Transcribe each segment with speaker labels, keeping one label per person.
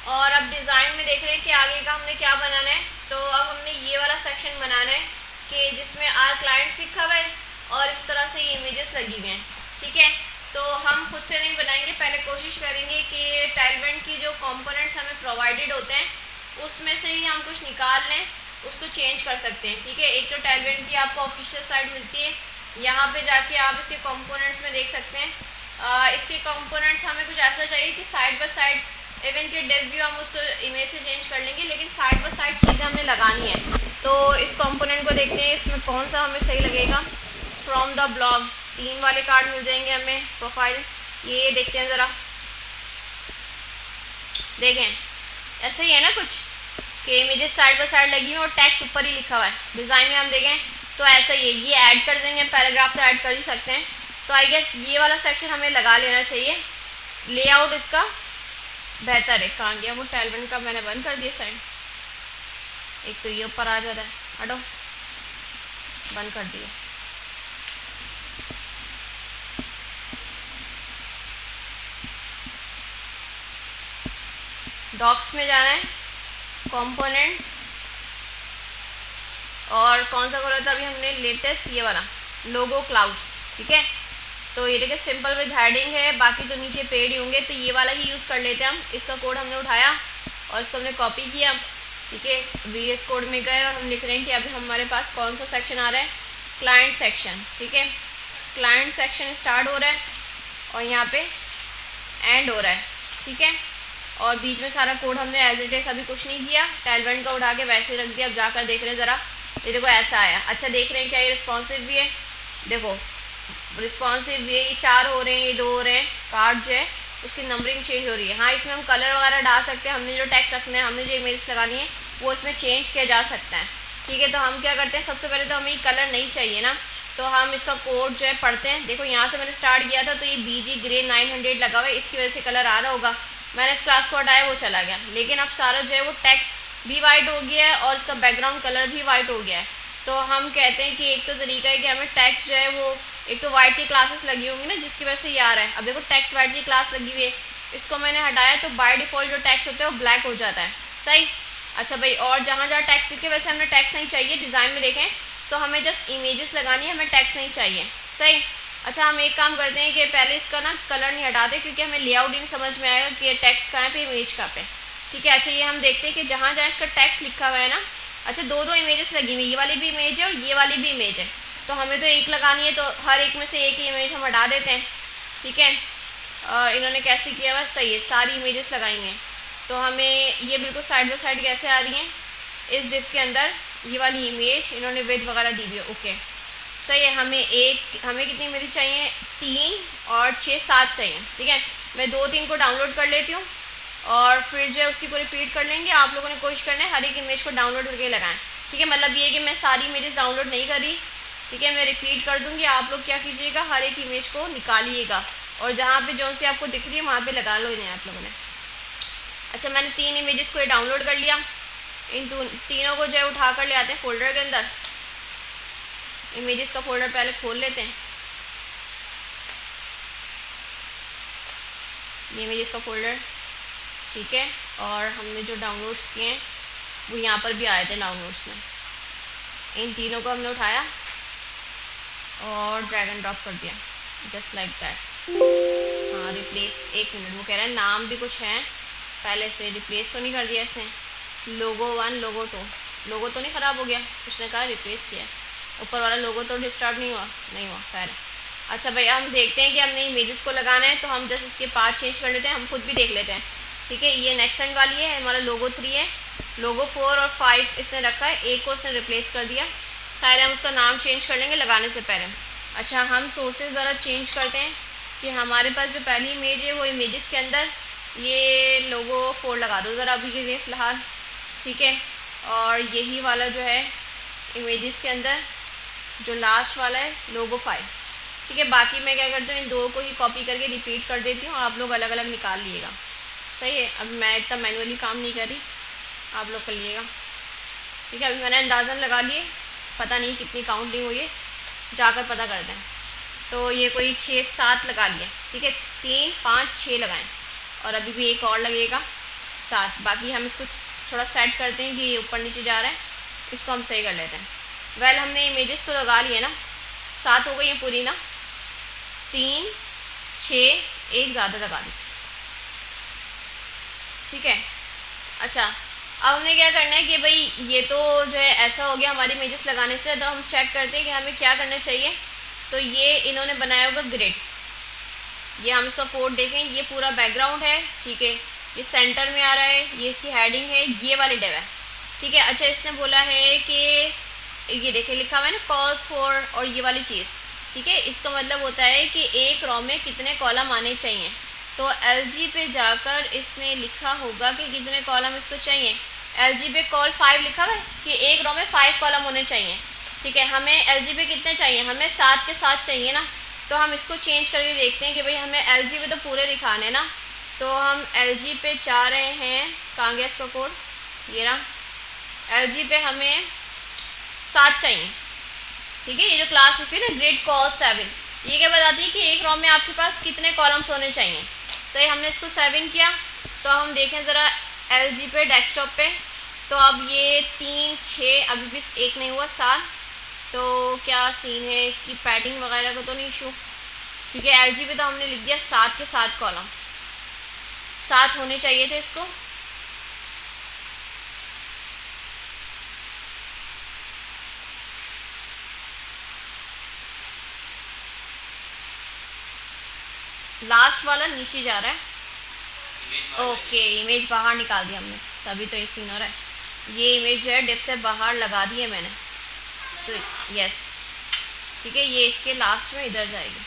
Speaker 1: और अब डिज़ाइन में देख रहे हैं कि आगे का हमने क्या बनाना है। तो अब हमने ये वाला सेक्शन बनाना है कि जिसमें आर क्लाइंट्स लिखा हुआ है और इस तरह से ये इमेजेस लगी हुई हैं। ठीक है, तो हम खुद से नहीं बनाएंगे, पहले कोशिश करेंगे कि टाइलवेंट की जो कंपोनेंट्स हमें प्रोवाइडेड होते हैं उसमें से ही हम कुछ निकाल लें, उसको चेंज कर सकते हैं। ठीक है, एक तो टाइलवेंट की आपको ऑफिशियल साइट मिलती है, यहाँ पे जाके आप इसके कंपोनेंट्स में देख सकते हैं। इसके कंपोनेंट्स हमें कुछ ऐसा चाहिए कि साइड बाय साइड, इवन के डेप्थ व्यू हम उसको इमेज से चेंज कर लेंगे, लेकिन साइड बाय साइड चीज़ें हमने लगानी है। तो इस कंपोनेंट को देखते हैं इसमें कौन सा हमें सही लगेगा। फ्रॉम द ब्लॉग 3 वाले कार्ड मिल जाएंगे हमें, प्रोफाइल ये देखते हैं ज़रा, देखें ऐसा ही है ना कुछ कि इमेजेस साइड बाय साइड लगी हुई और टेक्स्ट ऊपर ही लिखा हुआ है। डिज़ाइन में हम देखें तो ऐसा ही है, ये ऐड कर देंगे, पैराग्राफ से ऐड कर ही सकते हैं। तो आई गेस ये वाला सेक्शन हमें लगा लेना चाहिए। लेआउट इसका बेहतर है। कहाँ गया वो टाइलवेंट का, मैंने बंद कर दिया साइड। एक तो ये ऊपर आ जाता है, हटो, बंद कर दिया। डॉक्स में जाना है, कंपोनेंट्स, और कौन सा खोला था अभी हमने लेटेस्ट, ये वाला लोगो क्लाउड्स। ठीक है, तो ये देखिए सिंपल विद हेडिंग है, बाकी तो नीचे पेड ही होंगे, तो ये वाला ही यूज़ कर लेते हैं हम। इसका कोड हमने उठाया और इसको हमने कॉपी किया। ठीक है, VS कोड में गए और हम लिख रहे हैं कि अभी हमारे पास कौन सा सेक्शन आ रहा है, क्लाइंट सेक्शन। ठीक है, क्लाइंट सेक्शन स्टार्ट हो रहा है और यहाँ पे एंड हो रहा है। ठीक है, और बीच में सारा कोड हमने एज इट इज अभी कुछ नहीं किया, टाइलवेंट का उठा के वैसे ही रख दिया। अब जाकर देख रहे हैं ज़रा, ये देखो ऐसा आया। अच्छा देख रहे हैं क्या ये रिस्पॉन्सिव भी है, देखो रिस्पॉन्सिव भी है, ये 4 हो रहे हैं, ये 2 हो रहे हैं। कार्ड जो है उसकी नंबरिंग चेंज हो रही है। हाँ, इसमें हम कलर वगैरह डाल सकते हैं, हमने जो टेक्स्ट रखना है, हमने जो इमेज लगानी है वो इसमें चेंज किया जा सकता है। ठीक है, तो हम क्या करते हैं, सबसे पहले तो हमें कलर नहीं चाहिए ना, तो हम इसका कोड जो है पढ़ते हैं। देखो यहाँ से मैंने स्टार्ट किया था तो ये BG ग्रे 900 लगा हुआ है, इसकी वजह से कलर आ रहा होगा। मैंने इस क्लास को हटाया, वो चला गया, लेकिन अब सारा जो है वो टेक्स्ट भी वाइट हो गया है और इसका बैकग्राउंड कलर भी वाइट हो गया है। तो हम कहते हैं कि एक तो तरीका है कि हमें टेक्स्ट जो है वो, एक तो वाइट की क्लासेस लगी होंगी ना जिसकी वजह से ये आ रहा है। अब देखो टेक्स्ट वाइट की क्लास लगी हुई है, इसको मैंने हटाया तो बाय डिफ़ॉल्ट जो टेक्स्ट होता है वो ब्लैक हो जाता है। सही। अच्छा भाई, और जहाँ जहाँ टेक्स्ट लिखे वैसे हमें टेक्स्ट नहीं चाहिए, डिज़ाइन में देखें तो हमें जस्ट इमेजेस लगानी है, हमें टेक्स्ट नहीं चाहिए। सही। अच्छा, हम एक काम करते हैं कि पहले इसका ना कलर नहीं हटाते, क्योंकि हमें लेआउट ही नहीं समझ में आएगा कि ये टेक्स्ट कहाँ पे, इमेज कहाँ पे। ठीक है, अच्छा ये हम देखते हैं कि जहाँ जहाँ इसका टेक्स्ट लिखा हुआ है ना, अच्छा 2 इमेजेस लगी हुई, ये वाली भी इमेज है और ये वाली भी इमेज है, तो हमें तो एक लगानी है, तो हर एक में से एक ही इमेज हम हटा देते हैं। ठीक है, इन्होंने कैसे किया हुआ, सही है, सारी इमेजेस लगाई हैं। तो हमें ये बिल्कुल साइड बाई साइड कैसे आ रही हैं, इस डिफ के अंदर ये वाली इमेज इन्होंने विद वगैरह दी हुई है। ओके सही है, हमें कितनी इमेज चाहिए, 3 और 6 7 चाहिए। ठीक है, मैं 2-3 को डाउनलोड कर लेती हूँ और फिर जो है उसी को रिपीट कर लेंगे। आप लोगों ने कोशिश करना है हर एक इमेज को डाउनलोड करके लगाएं। ठीक है, मतलब ये है कि मैं सारी इमेजेस डाउनलोड नहीं करी। ठीक है, मैं रिपीट कर दूँगी, आप लोग क्या कीजिएगा, हर एक इमेज को निकालिएगा और जहाँ पे जो सी आपको दिख रही है वहाँ पे लगा लो इन्हें आप लोगों ने। अच्छा, मैंने 3 इमेजेस को डाउनलोड कर लिया, इन तीनों को जो है उठा कर ले आते हैं फोल्डर के अंदर। इमेजेस का फोल्डर पहले खोल लेते हैं, ये इमेजेस का फोल्डर। ठीक है, और हमने जो डाउनलोड्स किए हैं वो यहाँ पर भी आए थे डाउनलोड्स में। इन तीनों को हमने उठाया और ड्रैग एंड ड्रॉप कर दिया, जस्ट लाइक दैट। हाँ रिप्लेस, एक मिनट, वो कह रहा है नाम भी कुछ है पहले से, रिप्लेस तो नहीं कर दिया इसने। लोगो 1 लोगो 2, लोगो तो नहीं ख़राब हो गया, उसने कहा रिप्लेस किया। ऊपर वाला लोगो तो डिस्टर्ब नहीं हुआ, खैर। अच्छा भाई, हम देखते हैं कि हमने इमेजेस को लगाना है, तो हम जस्ट इसके पार्ट चेंज कर लेते हैं, हम खुद भी देख लेते हैं। ठीक है, ये नेक्स्ट एंड वाली है, हमारा लोगो 3 है, लोगो 4 और 5 इसने रखा है, एक को इसने रिप्लेस कर दिया। खैर हम उसका नाम चेंज कर लेंगे लगाने से पहले। अच्छा, हम सोर्सेज ज़रा चेंज करते हैं कि हमारे पास जो पहली इमेज है वो इमेजेस के अंदर ये लोगो 4 लगा दो ज़रा अभी के लिए फ़िलहाल। ठीक है, और यही वाला जो है इमेजेस के अंदर जो लास्ट वाला है लोगो 5। ठीक है, बाकी मैं क्या करती हूँ, इन 2 को ही कॉपी करके रिपीट कर देती हूँ, आप लोग अलग अलग निकाल लिएगा। सही है, अब मैं इतना मैनुअली काम नहीं कर रही, आप लोग कर लिएगा। ठीक है, अभी मैंने अंदाज़न लगा लिए, पता नहीं कितनी काउंटिंग हुई है, जाकर पता करते हैं। तो ये कोई 6-7 लगा लिया। ठीक है, 3 5 6 लगाएं और अभी भी एक और लगेगा। 7। बाकी हम इसको थोड़ा सेट करते हैं कि ये ऊपर नीचे जा रहा है, इसको हम सही कर लेते हैं। वेल हमने इमेजेस तो लगा लिए ना, 7 हो गई हैं पूरी ना, 3 6 एक ज़्यादा लगा दी, ठीक है। अच्छा अब हमने क्या करना है कि भाई ये तो जो है ऐसा हो गया हमारी इमेजेस लगाने से, तो हम चेक करते हैं कि हमें क्या करना चाहिए। तो ये इन्होंने बनाया होगा ग्रिड, ये हम इसका कोड देखें, ये पूरा बैकग्राउंड है, ठीक है, ये सेंटर में आ रहा है, ये इसकी हेडिंग है, ये वाली डिव है, ठीक है। अच्छा इसने बोला है कि ये देखें लिखा हुआ है ना कॉल्स फॉर, और ये वाली चीज़, ठीक है, इसका मतलब होता है कि एक रो में कितने कॉलम आने चाहिए। तो LG पे जाकर इसने लिखा होगा कि कितने कॉलम इसको चाहिए। LG पे कॉल 5 लिखा हुआ है कि एक रो में 5 कॉलम होने चाहिए, ठीक है। हमें LG पे कितने चाहिए, हमें 7 के 7 चाहिए ना। तो हम इसको चेंज करके देखते हैं कि भाई हमें LG पे तो पूरे दिखाने ना, तो हम LG पे चाह रहे हैं, कहाँ गया इसका कोड, ये रहा। LG पे हमें 7 चाहिए, ठीक है। ये जो क्लास लिखी है ना ग्रिड कॉल 7, ये क्या बताती है कि एक रो में आपके पास कितने कॉलम्स होने चाहिए। सही, हमने इसको 7 किया। तो हम देखें ज़रा LG पे डेस्कटॉप पे, तो अब ये 3 6 अभी भी एक नहीं हुआ, 7। तो क्या सीन है, इसकी पैडिंग वगैरह का तो नहीं इशू, क्योंकि LG पे तो हमने लिख दिया 7 के 7 कॉलम, 7 होने चाहिए थे इसको। लास्ट वाला नीचे जा रहा है, ओके इमेज बाहर निकाल दिया हमने, सभी तो ये सीन हो रहा है। ये इमेज जो है डिव से बाहर लगा दी है मैंने, तो यस ठीक है, ये इसके लास्ट में इधर जाएगी।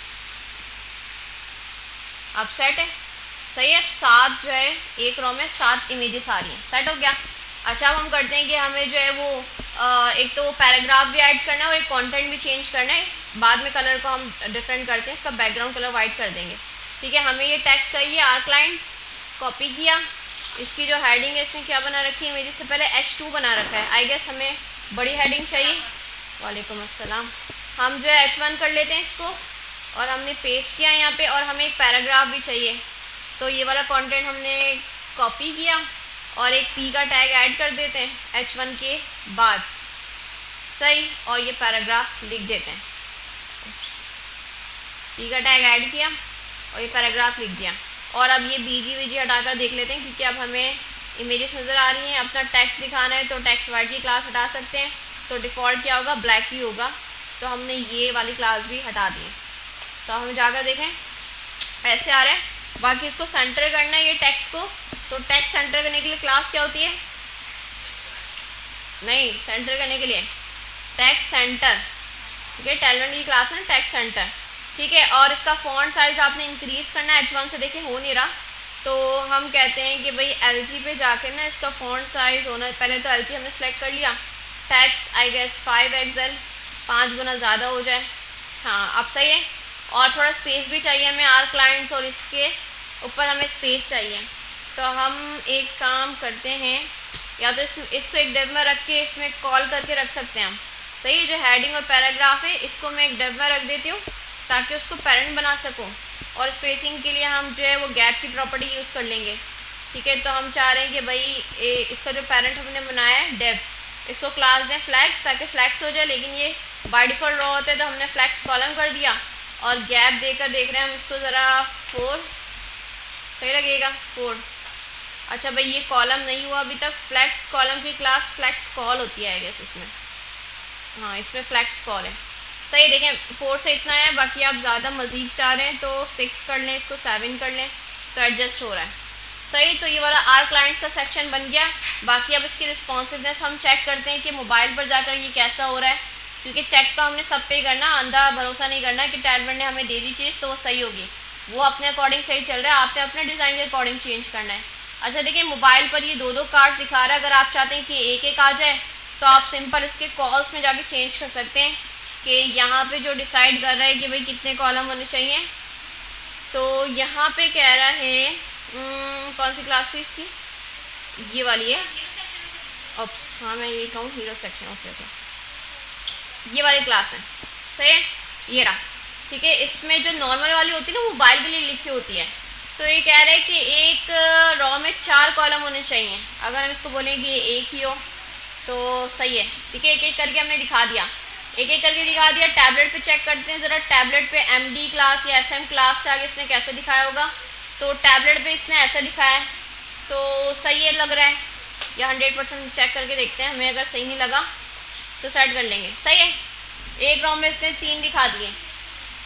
Speaker 1: अब सेट है, सही है। 7 जो है एक रो में 7 इमेजेस आ रही हैं, सेट हो गया। अच्छा अब हम करते हैं कि हमें जो है वो एक तो पैराग्राफ भी ऐड करना है और एक कंटेंट भी चेंज करना है। बाद में कलर को हम डिफरेंट करते हैं, इसका बैकग्राउंड कलर वाइट कर देंगे, ठीक है। हमें ये टेक्स्ट चाहिए, आर क्लाइंट्स कॉपी किया, इसकी जो हेडिंग है इसने क्या बना रखी है, इमेजेस से पहले H2 बना रखा है, आई गेस हमें बड़ी हेडिंग चाहिए। वालेकुम अस्सलाम। हम जो है H1 कर लेते हैं इसको, और हमने पेस्ट किया यहाँ पे, और हमें एक पैराग्राफ भी चाहिए। तो ये वाला कंटेंट हमने कॉपी किया और एक P का टैग ऐड कर देते हैं H1 के बाद, सही, और ये पैराग्राफ लिख देते हैं। P का टैग ऐड किया और ये पैराग्राफ लिख दिया। और अब ये BG हटाकर देख लेते हैं, क्योंकि अब हमें इमेजेस नज़र आ रही हैं। अपना टेक्स्ट दिखाना है तो टेक्स्ट वाइट की क्लास हटा सकते हैं, तो डिफ़ॉल्ट क्या होगा, ब्लैक ही होगा। तो हमने ये वाली क्लास भी हटा दी। तो हम जाकर देखें ऐसे आ रहा है। बाकी इसको सेंटर करना है ये टेक्स्ट को, तो टेक्स्ट सेंटर करने के लिए क्लास क्या होती है, नहीं सेंटर करने के लिए टेक्स्ट सेंटर, ठीक है, टैलेंट की क्लास है ना टेक्स्ट सेंटर, ठीक है। और इसका फॉन्ट साइज़ आपने इंक्रीज़ करना है, H1 से देखें हो नहीं रहा, तो हम कहते हैं कि भाई LG पे जाकर ना इसका फॉन्ट साइज़ होना, पहले तो LG हमने सेलेक्ट कर लिया, टेक्स्ट आई गेस 5XL, 5 गुना ज़्यादा हो जाए, हाँ अब सही है। और थोड़ा स्पेस भी चाहिए हमें, आर क्लाइंट्स और इसके ऊपर हमें स्पेस चाहिए। तो हम एक काम करते हैं, या तो इसको एक डिव में रख के इसमें कॉल करके रख सकते हैं हम, सही है। जो हेडिंग और पैराग्राफ है इसको मैं एक डिव में रख देती हूँ ताकि उसको पेरेंट बना सकूँ, और स्पेसिंग के लिए हम जो है वो गैप की प्रॉपर्टी यूज़ कर लेंगे, ठीक है। तो हम चाह रहे हैं कि भाई इसका जो पेरेंट हमने बनाया है डिव, इसको क्लास दें फ्लैक्स, ताकि फ्लैक्स हो जाए, लेकिन ये बाय डिफ़ॉल्ट रो होते हैं, तो हमने फ्लैक्स कॉलम कर दिया। और गैप देकर देख रहे हैं हम इसको ज़रा 4, सही लगेगा 4। अच्छा भाई ये कॉलम नहीं हुआ अभी तक, फ्लैक्स कॉलम की क्लास फ्लैक्स कॉल होती है आई गेस इसमें, हाँ इसमें फ्लैक्स कॉल है, सही। देखें 4 से इतना है, बाकी आप ज़्यादा मज़ीद चाह रहे हैं तो 6 कर लें, इसको 7 कर लें, तो एडजस्ट हो रहा है, सही। तो ये वाला आर क्लाइंट्स का सेक्शन बन गया। बाकी अब इसकी रिस्पॉन्सिवनेस हम चेक करते हैं कि मोबाइल पर जाकर ये कैसा हो रहा है, क्योंकि चेक तो हमने सब पे करना, अंधा भरोसा नहीं करना कि टैलमेंट ने हमें दे दी चीज़ तो वो सही होगी, वो अपने अकॉर्डिंग सही चल रहा है, आपने अपने डिज़ाइन के अकॉर्डिंग चेंज करना है। अच्छा देखिए मोबाइल पर ये 2 कार्ड्स दिखा रहा है, अगर आप चाहते हैं कि एक आ जाए तो आप सिंपल इसके कॉल्स में जाके चेंज कर सकते हैं कि यहाँ पे जो डिसाइड कर रहा है कि भाई कितने कॉलम होने चाहिए। तो यहाँ पे कह रहा है कौन सी क्लास थी इसकी, ये वाली है, ऑप्स, हाँ मैं ये कहूँ हीरो सेक्शन, ओके ओके ये वाली क्लास है, सही है, ये रहा, ठीक है। इसमें जो नॉर्मल वाली होती है ना मोबाइल के लिए लिखी होती है, तो ये कह रहे हैं कि एक रॉ में 4 कॉलम होने चाहिए। अगर हम इसको बोलें कि एक ही हो तो सही है। ठीक है, एक एक करके हमने दिखा दिया, एक एक करके दिखा दिया। टैबलेट पे चेक करते हैं ज़रा, टैबलेट पे एमडी क्लास या एसएम क्लास से आगे इसने कैसे दिखाया होगा। तो टैबलेट पे इसने ऐसा दिखाया है, तो सही है लग रहा है, या 100% चेक करके देखते हैं। हमें अगर सही नहीं लगा तो सेट कर लेंगे। सही है, एक रॉ में इसने 3 दिखा दिए।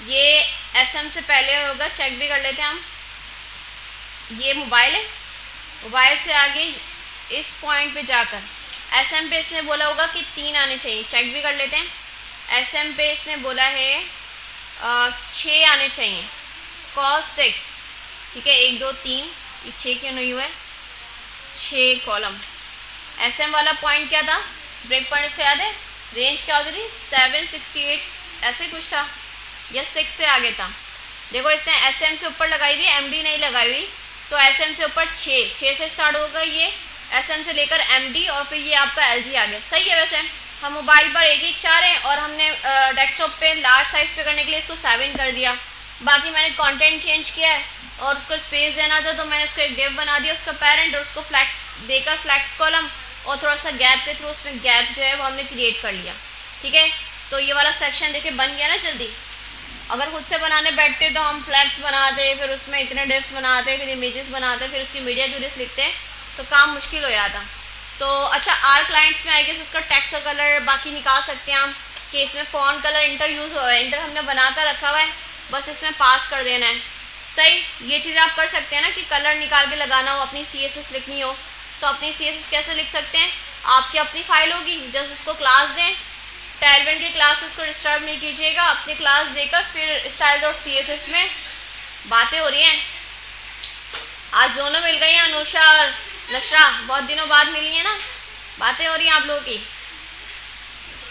Speaker 1: ये एसएम से पहले होगा, चेक भी कर लेते हैं हम। ये मोबाइल है, मोबाइल से आगे इस पॉइंट पे जाकर एसएम पे इसने बोला होगा कि 3 आने चाहिए। चेक भी कर लेते हैं। एसएम पे इसने बोला है 6 आने चाहिए, cos 6। ठीक है, 1 2 3, ये 6 क्यों नहीं हुआ है, 6 कॉलम। एसएम वाला पॉइंट क्या था, ब्रेक पॉइंट इसको याद है, रेंज क्या होती थी 768 ऐसे कुछ था, या 6 से आगे था। देखो इसने एसएम से ऊपर लगाई हुई, एमडी नहीं लगाई हुई, तो एसएम से ऊपर 6 से स्टार्ट होगा ये, एसएम से लेकर एमडी, और फिर ये आपका एलजी आ गया। सही है। वैसे हम मोबाइल पर एक एक चाह रहे हैं, और हमने डेस्कटॉप पे लार्ज साइज़ पे करने के लिए इसको 7 कर दिया। बाकी मैंने कंटेंट चेंज किया है और उसको स्पेस देना था, तो मैंने उसको एक डिव बना दिया उसका पेरेंट, और उसको फ्लैक्स देकर फ्लैक्स कॉलम और थोड़ा सा गैप के थ्रू उसमें गैप जो है वो हमने क्रिएट कर लिया। ठीक है, तो ये वाला सेक्शन देखिए बन गया ना जल्दी। अगर खुद से बनाने बैठते तो हम फ्लैक्स बनाते, फिर उसमें इतने डिव्स बनाते, फिर इमेजेस बनाते, फिर उसकी मीडिया क्यूरीज लिखते, तो काम मुश्किल हो जाता। तो अच्छा, आर क्लाइंट्स में आई गेस इसका टेक्स्ट का कलर बाकी निकाल सकते हैं हम, कि इसमें फॉन्ट कलर इंटर यूज़ हुआ है, इंटर हमने बना कर रखा हुआ है, बस इसमें पास कर देना है। सही, ये चीज़ आप कर सकते हैं ना, कि कलर निकाल के लगाना हो, अपनी CSS लिखनी हो, तो अपनी CSS कैसे लिख सकते हैं, आपकी अपनी फाइल होगी, जस्ट उसको क्लास दें, टैलवेंट की क्लासेस को डिस्टर्ब नहीं कीजिएगा, अपनी क्लास देकर फिर style.css में बातें हो रही हैं। आज दोनों मिल गई हैं, अनुषा और नशरा, बहुत दिनों बाद मिली है ना, बातें हो रही हैं आप लोगों की,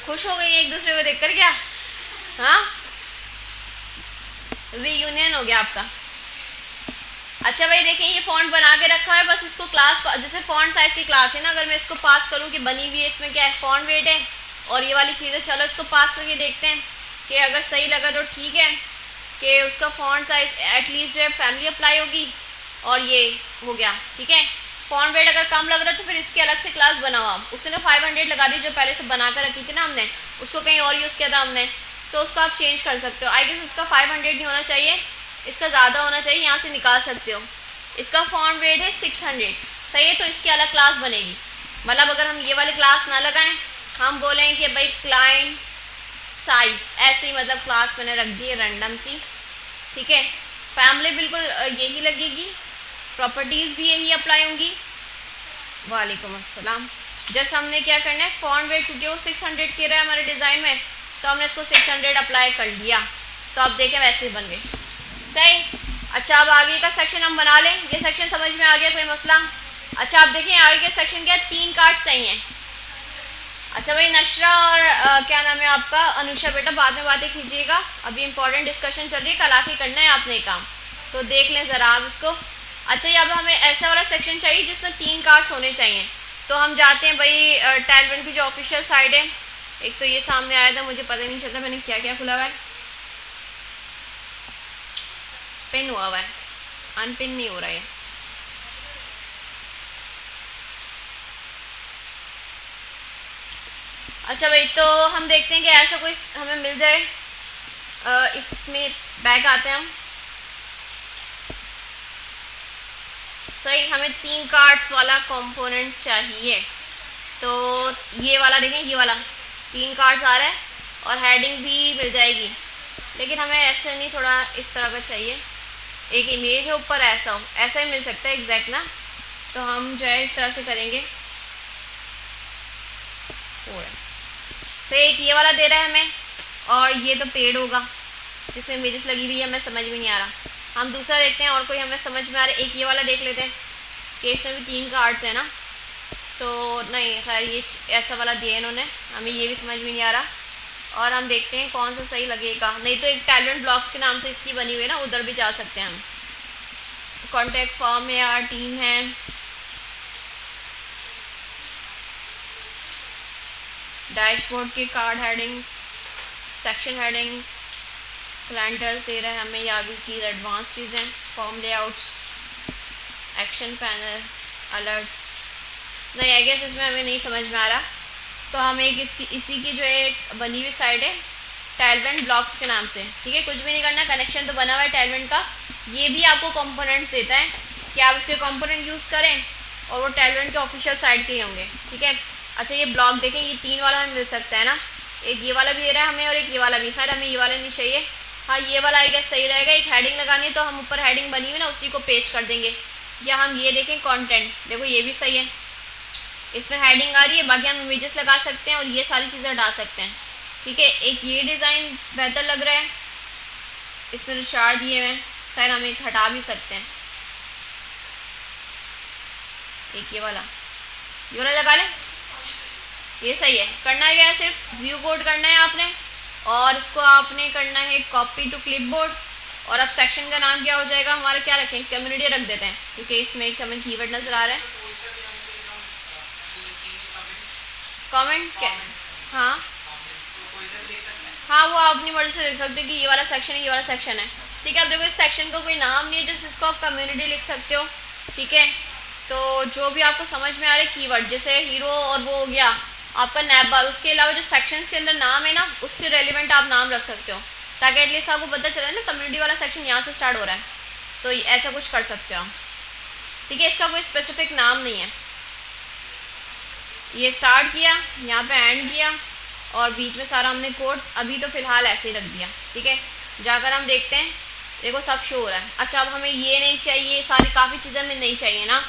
Speaker 1: खुश हो गई हैं एक दूसरे को देखकर क्या? हाँ, रीयूनियन हो गया आपका। अच्छा भाई देखें, ये फॉन्ट बना के रखा है, बस इसको क्लास, जैसे फॉन्ट साइज की क्लास है ना, अगर मैं इसको पास करूँ कि बनी हुई है, इसमें क्या है फॉन्ट वेट है और ये वाली चीज़ें, चलो इसको पास करके देखते हैं कि अगर सही लगा तो ठीक है, कि उसका फॉन्ट साइज एटलीस्ट जो है फैमिली अप्लाई होगी, और ये हो गया। ठीक है, फॉन्ट वेट अगर कम लग रहा है तो फिर इसकी अलग से क्लास बनाओ आप। उसने 500 लगा दी जो पहले से बना कर रखी थी ना हमने, उसको कहीं और यूज़ किया था हमने, तो उसको आप चेंज कर सकते हो। आई गेस इसका 500 नहीं होना चाहिए, इसका ज़्यादा होना चाहिए, यहाँ से निकाल सकते हो। इसका फॉन्ट वेट है 600, सही है, तो इसकी अलग क्लास बनेगी। मतलब अगर हम ये वाली क्लास ना लगाएं, हम बोलें कि भाई क्लाइंट साइज, ऐसे ही मतलब क्लास मैंने रख दी है रैंडम सी। ठीक है, फैमिली बिल्कुल यही लगेगी, प्रॉपर्टीज़ भी यही अप्लाई होंगी। वालेकुम अस्सलाम। जैसे हमने क्या करना है, फॉन्ट वेट क्योंकि वो 600 के रहा है हमारे डिज़ाइन में, तो हमने इसको 600 अप्लाई कर लिया, तो आप देखें वैसे ही बन गए। सही। अच्छा, अब आगे का सेक्शन हम बना लें, ये सेक्शन समझ में आ गया, कोई मसला? अच्छा, आप देखें आगे के सेक्शन क्या, 3 कार्ड्स चाहिए। अच्छा भाई, नशरा और क्या नाम है आपका, अनुषा बेटा, बाद में बातें कीजिएगा, अभी इंपॉर्टेंट डिस्कशन चल रही है, कल आके करना है आपने काम, तो देख लें ज़रा आप उसको। अच्छा, यहाँ पर हमें ऐसा वाला सेक्शन चाहिए जिसमें 3 कार्ड्स होने चाहिए, तो हम जाते हैं भाई टैलवेंट की जो ऑफिशियल साइड है। एक तो ये सामने आया था, मुझे पता ही नहीं चलता मैंने क्या क्या खुला हुआ है, पिन हुआ हुआ है, अनपिन नहीं हो रहा है। अच्छा भाई, तो हम देखते हैं कि ऐसा कोई हमें मिल जाए, इसमें बैक आते हैं हम। सही, हमें 3 कार्ड्स वाला कंपोनेंट चाहिए, तो ये वाला देखें, ये वाला 3 कार्ड्स आ रहा है, और हेडिंग भी मिल जाएगी, लेकिन हमें ऐसे नहीं, थोड़ा इस तरह का चाहिए, एक इमेज हो ऊपर, ऐसा हो, ऐसा ही मिल सकता है एग्जैक्ट ना, तो हम जो है इस तरह से करेंगे। तो एक ये वाला दे रहा है हमें, और ये तो पेड़ होगा जिसमें इमेजेस लगी हुई है, हमें समझ में नहीं आ रहा। हम दूसरा देखते हैं और कोई हमें समझ में आ रहा है, एक ये वाला देख लेते हैं कि इसमें भी 3 कार्ड्स हैं ना, तो नहीं खैर ये ऐसा वाला दिया इन्होंने, हमें ये भी समझ में नहीं आ रहा, और हम देखते हैं कौन सा सही लगेगा। नहीं तो एक टैलेंट ब्लॉक्स के नाम से इसकी बनी हुई है ना, उधर भी जा सकते हैं हम। कॉन्टैक्ट फॉर्म है, आर टीम है, डैशबोर्ड के card headings, section headings, calendars दे रहे हैं हमें, या भी की एडवांस चीज़ें, form layouts, action panel, alerts, नहीं आई गेस इसमें हमें नहीं समझ में आ रहा। तो हम एक इसी की जो एक बनी हुई साइट है टाइलवेंट ब्लॉक्स के नाम से, ठीक है, कुछ भी नहीं करना, कनेक्शन तो बना हुआ है टाइलवेंट का, ये भी आपको कंपोनेंट्स देता है कि आप इसके कंपोनेंट यूज़ करें और वो टाइलवेंट के ऑफिशियल साइट के ही होंगे, ठीक है। अच्छा ये ब्लॉक देखें, ये 3 वाला हमें मिल सकता है ना, एक ये वाला भी दे रहा है हमें और एक ये वाला भी, खैर हमें ये वाला नहीं चाहिए, हाँ ये वाला आई गेस सही रहेगा। एक हेडिंग लगानी है तो हम ऊपर हेडिंग बनी हुई ना उसी को पेस्ट कर देंगे, या हम ये देखें कंटेंट, देखो ये भी सही है, इसमें हेडिंग आ रही है, बाकी हम इमेजेस लगा सकते हैं और ये सारी चीज़ें हटा सकते हैं, ठीक है। एक ये डिज़ाइन बेहतर लग रहा है, इसमें जो चार दिए हुए हैं, खैर हम एक हटा भी सकते हैं, एक ये वाला लगा लें, ये सही है। करना है क्या है, सिर्फ व्यू कोड करना है आपने और इसको आपने करना है कॉपी टू क्लिपबोर्ड, और अब सेक्शन का नाम क्या हो जाएगा हमारा, क्या रखें, कम्युनिटी रख देते हैं क्योंकि इसमें एक हमें कीवर्ड नज़र आ रहा है। कमेंट क्या, हाँ हाँ वो आप अपनी मर्जी से लिख सकते हो कि ये वाला सेक्शन है, ये वाला सेक्शन है, ठीक है। अब देखो इस सेक्शन का कोई नाम नहीं है जैसे इसको आप कम्युनिटी लिख सकते हो, ठीक है। तो जो भी आपको समझ में आ रहा है कीवर्ड, जैसे हीरो और वो हो गया आपका नैप बार, उसके अलावा जो सेक्शंस के अंदर नाम है ना उससे रेलिवेंट आप नाम रख सकते हो, ताकि एटलीस्ट आपको पता चले ना कम्युनिटी वाला सेक्शन यहाँ से स्टार्ट हो रहा है, तो ऐसा कुछ कर सकते हो, ठीक है। इसका कोई स्पेसिफिक नाम नहीं है, ये स्टार्ट किया, यहाँ पे एंड किया और बीच में सारा हमने कोड अभी तो फ़िलहाल ऐसे ही रख दिया, ठीक है। जाकर हम देखते हैं, देखो सब शो हो रहा है। अच्छा अब हमें ये नहीं चाहिए, सारी काफ़ी चीज़ें हमें नहीं चाहिए ना,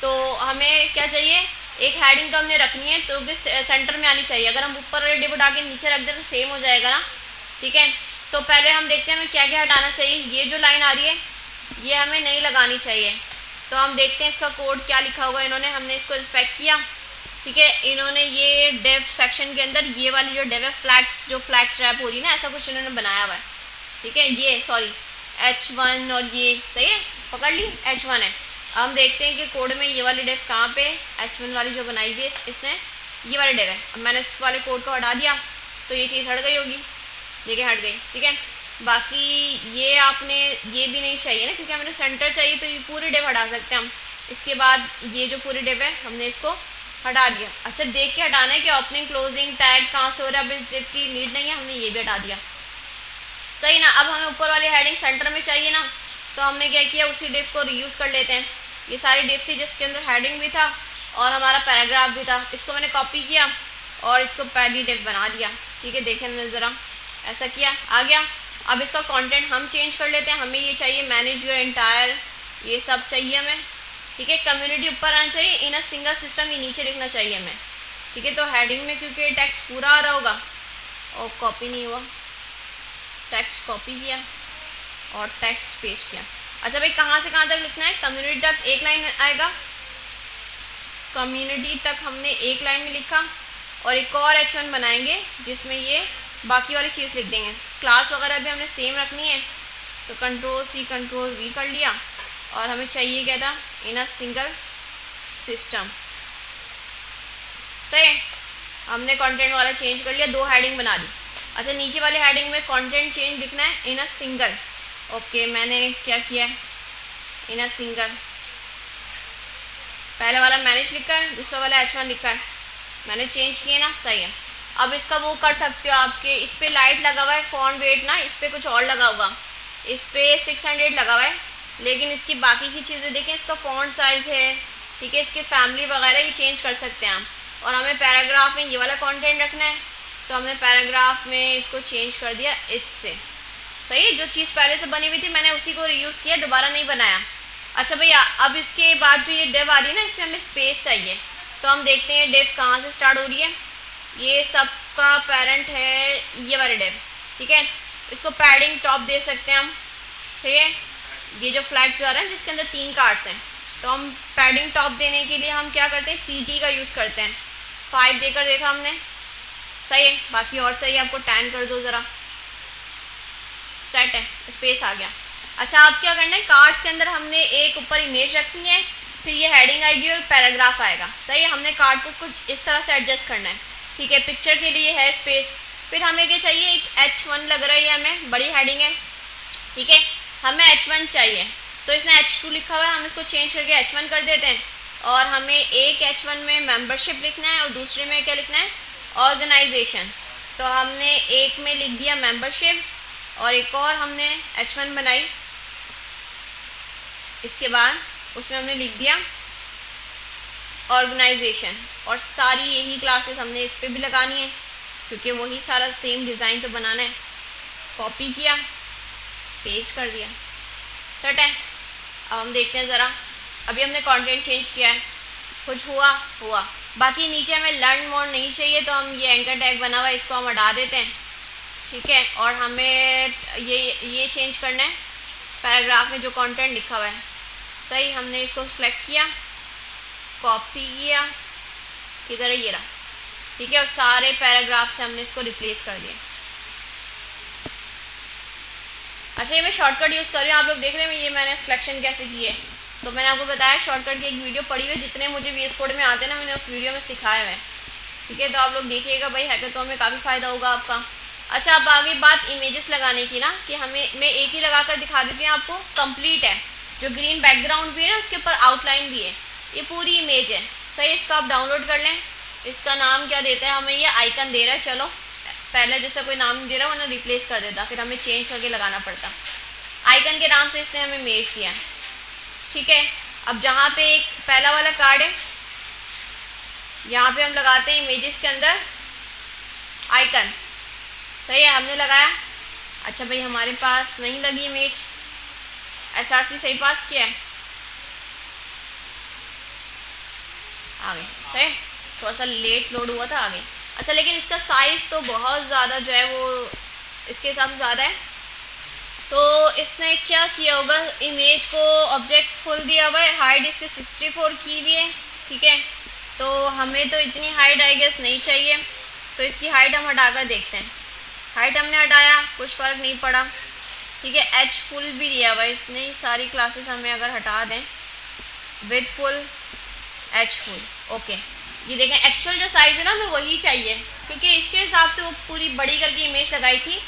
Speaker 1: तो हमें क्या चाहिए, एक हेडिंग तो हमने रखनी है तो कि सेंटर में आनी चाहिए, अगर हम ऊपर वाले डिप उठा के नीचे रख दें तो सेम हो जाएगा ना, ठीक है। तो पहले हम देखते हैं हमें क्या क्या हटाना चाहिए, ये जो लाइन आ रही है ये हमें नहीं लगानी चाहिए, तो हम देखते हैं इसका कोड क्या लिखा होगा इन्होंने, हमने इसको इंस्पेक्ट किया, ठीक है। इन्होंने ये डेव सेक्शन के अंदर ये वाली जो डेव है फ्लैग्स, जो फ्लैग्स रैप हो रही है ना, ऐसा कुछ इन्होंने बनाया हुआ है, ठीक है। ये सॉरी H1 और ये सही है, पकड़ ली H1 है। अब हम देखते हैं कि कोड में ये वाली डेव कहाँ पे, H1 वाली जो बनाई हुई है इसने, ये वाली डेव है। अब मैंने इस वाले कोड को हटा दिया तो ये चीज़ हट गई होगी, देखिए हट गई, ठीक है। बाकी ये आपने ये भी नहीं चाहिए ना क्योंकि हमें सेंटर चाहिए, तो ये पूरी डेव हटा सकते हैं हम। इसके बाद ये जो पूरी डेव है हमने इसको हटा दिया। अच्छा देख के हटाना है कि ओपनिंग क्लोजिंग टैग कहाँ से हो रहा है, अब इस डिप की नीड नहीं है, हमने ये भी हटा दिया, सही ना। अब हमें ऊपर वाली हेडिंग सेंटर में चाहिए ना, तो हमने क्या किया, उसी डिप को रीयूज़ कर लेते हैं। ये सारी डिप थी जिसके अंदर हेडिंग भी था और हमारा पैराग्राफ भी था, इसको मैंने कॉपी किया और इसको पहली डिप बना दिया, ठीक है। देखें मैंने ज़रा ऐसा किया, आ गया। अब इसका कंटेंट हम चेंज कर लेते हैं, हमें ये चाहिए मैनेज योर एंटायर, ये सब चाहिए हमें, ठीक है। कम्युनिटी ऊपर आना चाहिए, इन अ सिंगल सिस्टम ये नीचे लिखना चाहिए हमें, ठीक है। तो हेडिंग में क्योंकि टेक्स्ट पूरा आ रहा होगा और कॉपी नहीं हुआ, टेक्स्ट कॉपी किया और टेक्स्ट पेस्ट किया। अच्छा भाई कहाँ से कहाँ तक लिखना है, कम्युनिटी तक एक लाइन आएगा, कम्युनिटी तक हमने एक लाइन में लिखा और एक और H1 बनाएंगे जिसमें ये बाकी वाली चीज़ लिख देंगे। क्लास वगैरह भी हमने सेम रखनी है, तो Ctrl+C Ctrl+V कर लिया और हमें चाहिए क्या था, इन अ सिंगल सिस्टम, सही। हमने कंटेंट वाला चेंज कर लिया, 2 हेडिंग बना दी। अच्छा नीचे वाले हेडिंग में कंटेंट चेंज लिखना है इन अ सिंगल, ओके मैंने क्या किया, इन अ सिंगल, पहले वाला मैनेज लिखा है, दूसरा वाला H1 लिखा है, मैंने चेंज किया ना, सही है। अब इसका वो कर सकते हो आपके, इस पर लाइट लगा हुआ है फॉन्ट वेट ना, इस पर कुछ और लगा होगा, इस पर 600 लगा हुआ है, लेकिन इसकी बाकी की चीज़ें देखें, इसका फॉन्ट साइज़ है, ठीक है, इसकी फैमिली वगैरह ये चेंज कर सकते हैं हम। और हमें पैराग्राफ में ये वाला कंटेंट रखना है, तो हमने पैराग्राफ में इसको चेंज कर दिया इससे, सही है। जो चीज़ पहले से बनी हुई थी मैंने उसी को रीयूज़ किया, दोबारा नहीं बनाया। अच्छा भैया अब इसके बाद जो ये डेव आ रही है ना, इसमें हमें स्पेस चाहिए, तो हम देखते हैं डेव कहाँ से स्टार्ट हो रही है, ये सबका पेरेंट है ये वाले डेव, ठीक है। इसको पैडिंग टॉप दे सकते हैं हम, सही है। ये जो फ्लैग्स जो आ रहा है जिसके अंदर 3 कार्ड्स हैं, तो हम पैडिंग टॉप देने के लिए हम क्या करते हैं, PT का यूज़ करते हैं, 5 देकर देखा हमने, सही है। बाकी और सही है, आपको 10 कर दो ज़रा, सेट है, स्पेस आ गया। अच्छा आप क्या करना है, कार्ड्स के अंदर हमने एक ऊपर इमेज रखनी है, फिर ये हेडिंग आएगी और पैराग्राफ आएगा, सही है। हमने कार्ड को कुछ इस तरह से एडजस्ट करना है, ठीक है। पिक्चर के लिए है स्पेस, फिर हमें क्या चाहिए, एक H1 लग रहा है, हमें बड़ी हेडिंग है, ठीक है, हमें H1 चाहिए, तो इसने H2 लिखा हुआ है, हम इसको चेंज करके H1 कर देते हैं। और हमें एक H1 में मेंबरशिप लिखना है और दूसरे में क्या लिखना है, ऑर्गेनाइजेशन। तो हमने एक में लिख दिया मेंबरशिप और एक और हमने H1 बनाई, इसके बाद उसमें हमने लिख दिया ऑर्गेनाइजेशन। और सारी यही क्लासेस हमने इस पर भी लगानी है क्योंकि वही सारा सेम डिज़ाइन तो बनाना है। कॉपी किया, पेस्ट कर दिया, सेट है। अब हम देखते हैं ज़रा, अभी हमने कंटेंट चेंज किया है, कुछ हुआ। बाकी नीचे हमें लर्न मोर नहीं चाहिए तो हम ये एंकर टैग बना हुआ है इसको हम हटा देते हैं, ठीक है। और हमें ये चेंज करना है पैराग्राफ में जो कंटेंट लिखा हुआ है, सही। हमने इसको सेलेक्ट किया, कॉपी किया, किधर है, ये रहा, ठीक है। और सारे पैराग्राफ से हमने इसको रिप्लेस कर दिया। अच्छा, ये मैं शॉर्टकट यूज़ कर रही हूँ, आप लोग देख रहे हैं ये मैंने सिलेक्शन कैसे की है। तो मैंने आपको बताया शॉर्टकट की एक वीडियो पड़ी हुई, जितने मुझे VS कोड में आते हैं ना, मैंने उस वीडियो में सिखाया है, ठीक है। तो आप लोग देखिएगा भाई, हैकाथॉन में काफ़ी फ़ायदा होगा आपका। अच्छा, अब आगे बात इमेजेस लगाने की ना, कि मैं एक ही लगा कर दिखा देती हूँ आपको, कंप्लीट है। जो ग्रीन बैकग्राउंड भी है ना, उसके ऊपर आउटलाइन भी है, ये पूरी इमेज है, सही। इसको आप डाउनलोड कर लें। इसका नाम क्या देता है, हमें ये आइकन दे रहा है, चलो पहले जैसा कोई नाम नहीं दे रहा, वरना रिप्लेस कर देता, फिर हमें चेंज करके लगाना पड़ता। आइकन के नाम से इसने हमें इमेज दिया है, ठीक है। अब जहाँ पे एक पहला वाला कार्ड है, यहाँ पे हम लगाते हैं इमेजेस के अंदर आइकन, सही है, हमने लगाया। अच्छा भाई, हमारे पास नहीं लगी इमेज, SRC सही पास किया है, आ गई, सही। थोड़ा सा लेट लोड हुआ था, आ गई। अच्छा, लेकिन इसका साइज़ तो बहुत ज़्यादा जो है वो इसके हिसाब से ज़्यादा है। तो इसने क्या किया होगा, इमेज को ऑब्जेक्ट फुल दिया हुआ है, हाइट इसकी 64 की हुई है, ठीक है। तो हमें तो इतनी हाइट आई गेस नहीं चाहिए, तो इसकी हाइट हम हटाकर देखते हैं। हाइट हमने हटाया, कुछ फ़र्क नहीं पड़ा, ठीक है। H फुल भी दिया हुआ है इसने, सारी क्लासेस हमें अगर हटा दें, with full, H full, okay. ये देखें, एक्चुअल जो साइज़ है ना हमें वही चाहिए, क्योंकि इसके हिसाब से वो पूरी बड़ी करके इमेज लगाई थी।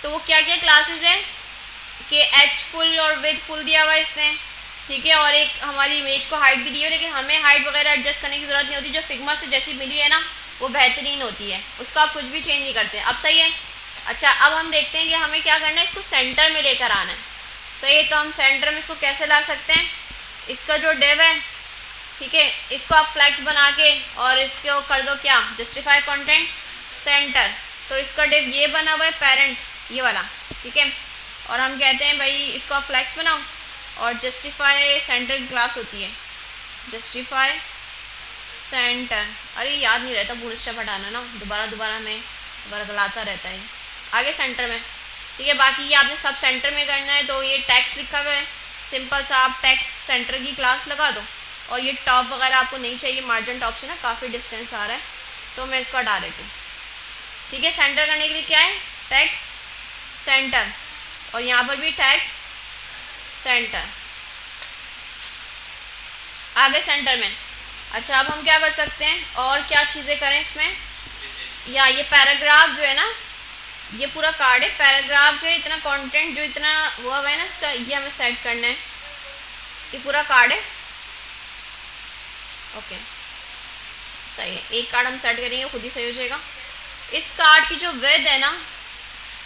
Speaker 1: तो वो क्या क्या क्लासेस हैं कि H फुल और विद फुल दिया हुआ है इसने, ठीक है। और एक हमारी इमेज को हाइट भी दी है, लेकिन हमें हाइट वगैरह एडजस्ट करने की ज़रूरत नहीं होती। जो फिग्मा से जैसी मिली है ना, वो बेहतरीन होती है, उसको आप कुछ भी चेंज नहीं करते। अब सही है। अच्छा, अब हम देखते हैं कि हमें क्या करना है, इसको सेंटर में लेकर आना है, सही है। तो हम सेंटर में इसको कैसे ला सकते हैं, इसका जो डिव है, ठीक है, इसको आप फ्लैक्स बना के और इसको कर दो क्या, जस्टिफाई कंटेंट सेंटर। तो इसका डिव ये बना हुआ है पेरेंट, ये वाला, ठीक है। और हम कहते हैं भाई इसको आप फ्लैक्स बनाओ और जस्टिफाई सेंटर की क्लास होती है, जस्टिफाई सेंटर। अरे याद नहीं रहता पूरा स्टेप हटाना ना, दोबारा में गलाता रहता है। आगे सेंटर में, ठीक है। बाकी ये आपने सब सेंटर में करना है। तो ये टैक्स लिखा हुआ है, सिंपल सा आप टैक्स सेंटर की क्लास लगा दो। और ये टॉप वगैरह आपको नहीं चाहिए, मार्जिन टॉप से ना काफ़ी डिस्टेंस आ रहा है, तो मैं इसको हटा देती हूँ, ठीक है। सेंटर करने के लिए क्या है, टैक्स सेंटर, और यहाँ पर भी टैक्स सेंटर, आगे सेंटर में। अच्छा, अब हम क्या कर सकते हैं और क्या चीज़ें करें इसमें, या ये पैराग्राफ जो है ना, ये पूरा कार्ड है, पैराग्राफ जो है, इतना कंटेंट जो इतना हुआ है ना इसका, ये हमें सेट करना है। ये पूरा कार्ड है, ओके, सही है। एक कार्ड हम सेट करेंगे, खुद ही सही हो जाएगा। इस कार्ड की जो विड्थ है ना,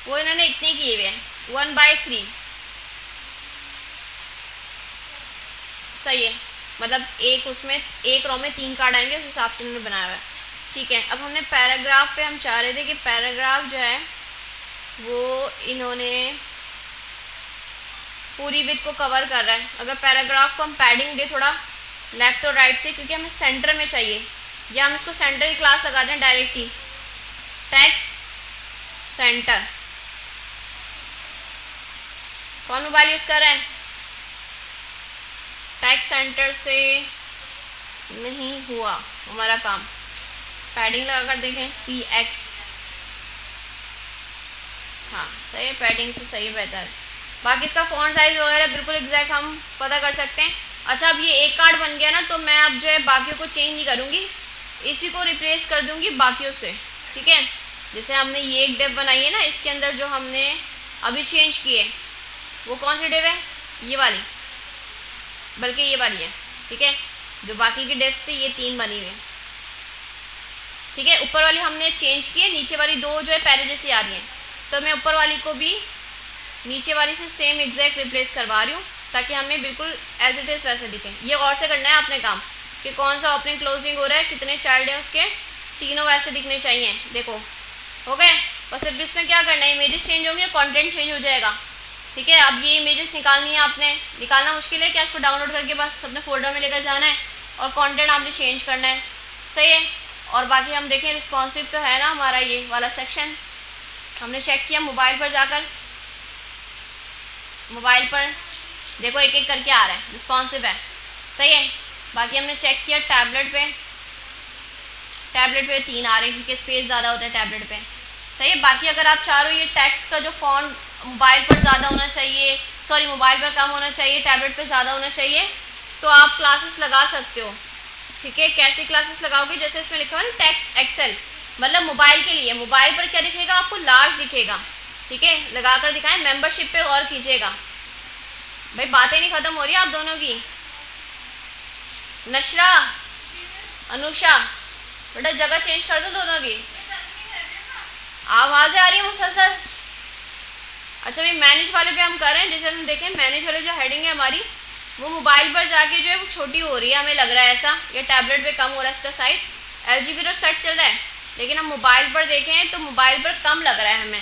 Speaker 1: वो इन्होंने इतनी की हुई है, 1/3, सही है। मतलब एक उसमें एक रो में 3 कार्ड आएंगे, उस हिसाब से इन्होंने बनाया हुआ है, ठीक है। अब हमने पैराग्राफ पे हम चाह रहे थे कि पैराग्राफ जो है वो इन्होंने पूरी विड्थ को कवर कर रहा है। अगर पैराग्राफ को हम पैडिंग दे थोड़ा लेफ्ट और राइट से, क्योंकि हमें सेंटर में चाहिए, या हम इसको सेंटर की क्लास लगा दें डायरेक्ट ही, टैक्स सेंटर। कौन मोबाइल यूज़ कर रहा है, टैक्स सेंटर से नहीं हुआ हमारा काम, पैडिंग लगा कर देखें, PX, हाँ सही है, पैडिंग से सही बेहतर है। बाकी इसका फ़ॉन्ट साइज़ वगैरह बिल्कुल एग्जैक्ट हम पता कर सकते हैं। अच्छा, अब ये एक कार्ड बन गया ना, तो मैं अब जो है बाकियों को चेंज नहीं करूँगी, इसी को रिप्लेस कर दूँगी बाकियों से, ठीक है। जैसे हमने ये एक डिव बनाई है ना, इसके अंदर जो हमने अभी चेंज की है वो कौन सी डिव है, ये वाली, बल्कि ये वाली है, ठीक है। जो बाकी की डिफ्स थी ये 3 बनी हुई है, ठीक है। ऊपर वाली हमने चेंज की है, नीचे वाली 2 जो है पहले जैसी आ रही हैं, तो मैं ऊपर वाली को भी नीचे वाली से सेम एग्जैक्ट रिप्लेस करवा रही हूँ ताकि हमें बिल्कुल एज इट इज़ वैसे दिखे। ये और से करना है आपने काम कि कौन सा ओपनिंग क्लोजिंग हो रहा है, कितने चाइल्ड हैं उसके, तीनों वैसे दिखने चाहिए। देखो हो गए। बस अब इसमें क्या करना है, इमेजेस चेंज होंगे, कंटेंट चेंज हो जाएगा, ठीक है। अब ये इमेजेस निकालनी है आपने, निकालना मुश्किल है क्या, इसको डाउनलोड करके बस अपने फोल्डर में लेकर जाना है और कंटेंट आपने चेंज करना है, सही है। और बाकी हम देखें रिस्पॉन्सिव तो है ना हमारा ये वाला सेक्शन, हमने चेक किया मोबाइल पर जाकर, मोबाइल पर देखो एक एक करके आ रहा है, रिस्पॉन्सिव है, सही है। बाकी हमने चेक किया टैबलेट पे, टैबलेट पे 3 आ रहे हैं क्योंकि स्पेस ज़्यादा होता है टैबलेट पे, सही है। बाकी अगर आप चाह रहे हो ये टेक्स्ट का जो फॉन्ट मोबाइल पर ज़्यादा होना चाहिए, सॉरी मोबाइल पर कम होना चाहिए, टैबलेट पे ज़्यादा होना चाहिए, तो आप क्लासेस लगा सकते हो, ठीक है। कैसी क्लासेस लगाओगे, जैसे इसमें लिखा हुआ है ना टेक्स्ट एक्सेल, मतलब मोबाइल के लिए, मोबाइल पर क्या दिखेगा आपको, लार्ज दिखेगा, ठीक है। लगा कर दिखाएं, मेंबरशिप पे गौर कीजिएगा। भाई बातें नहीं ख़त्म हो रही आप दोनों की। नशरा, अनुषा, बेटा जगह चेंज कर दो दोनों की, आवाज़ें आ रही है मुसलसल। अच्छा भाई मैनेज वाले पे हम कर रहे हैं, जैसे हम देखें मैनेज वाले जो हेडिंग है हमारी वो मोबाइल पर जाके जो है वो छोटी हो रही है, हमें लग रहा है ऐसा, या टैबलेट पे कम हो रहा है इसका साइज़, LG पर सेट चल रहा है, लेकिन हम मोबाइल पर देखें तो मोबाइल पर कम लग रहा है हमें।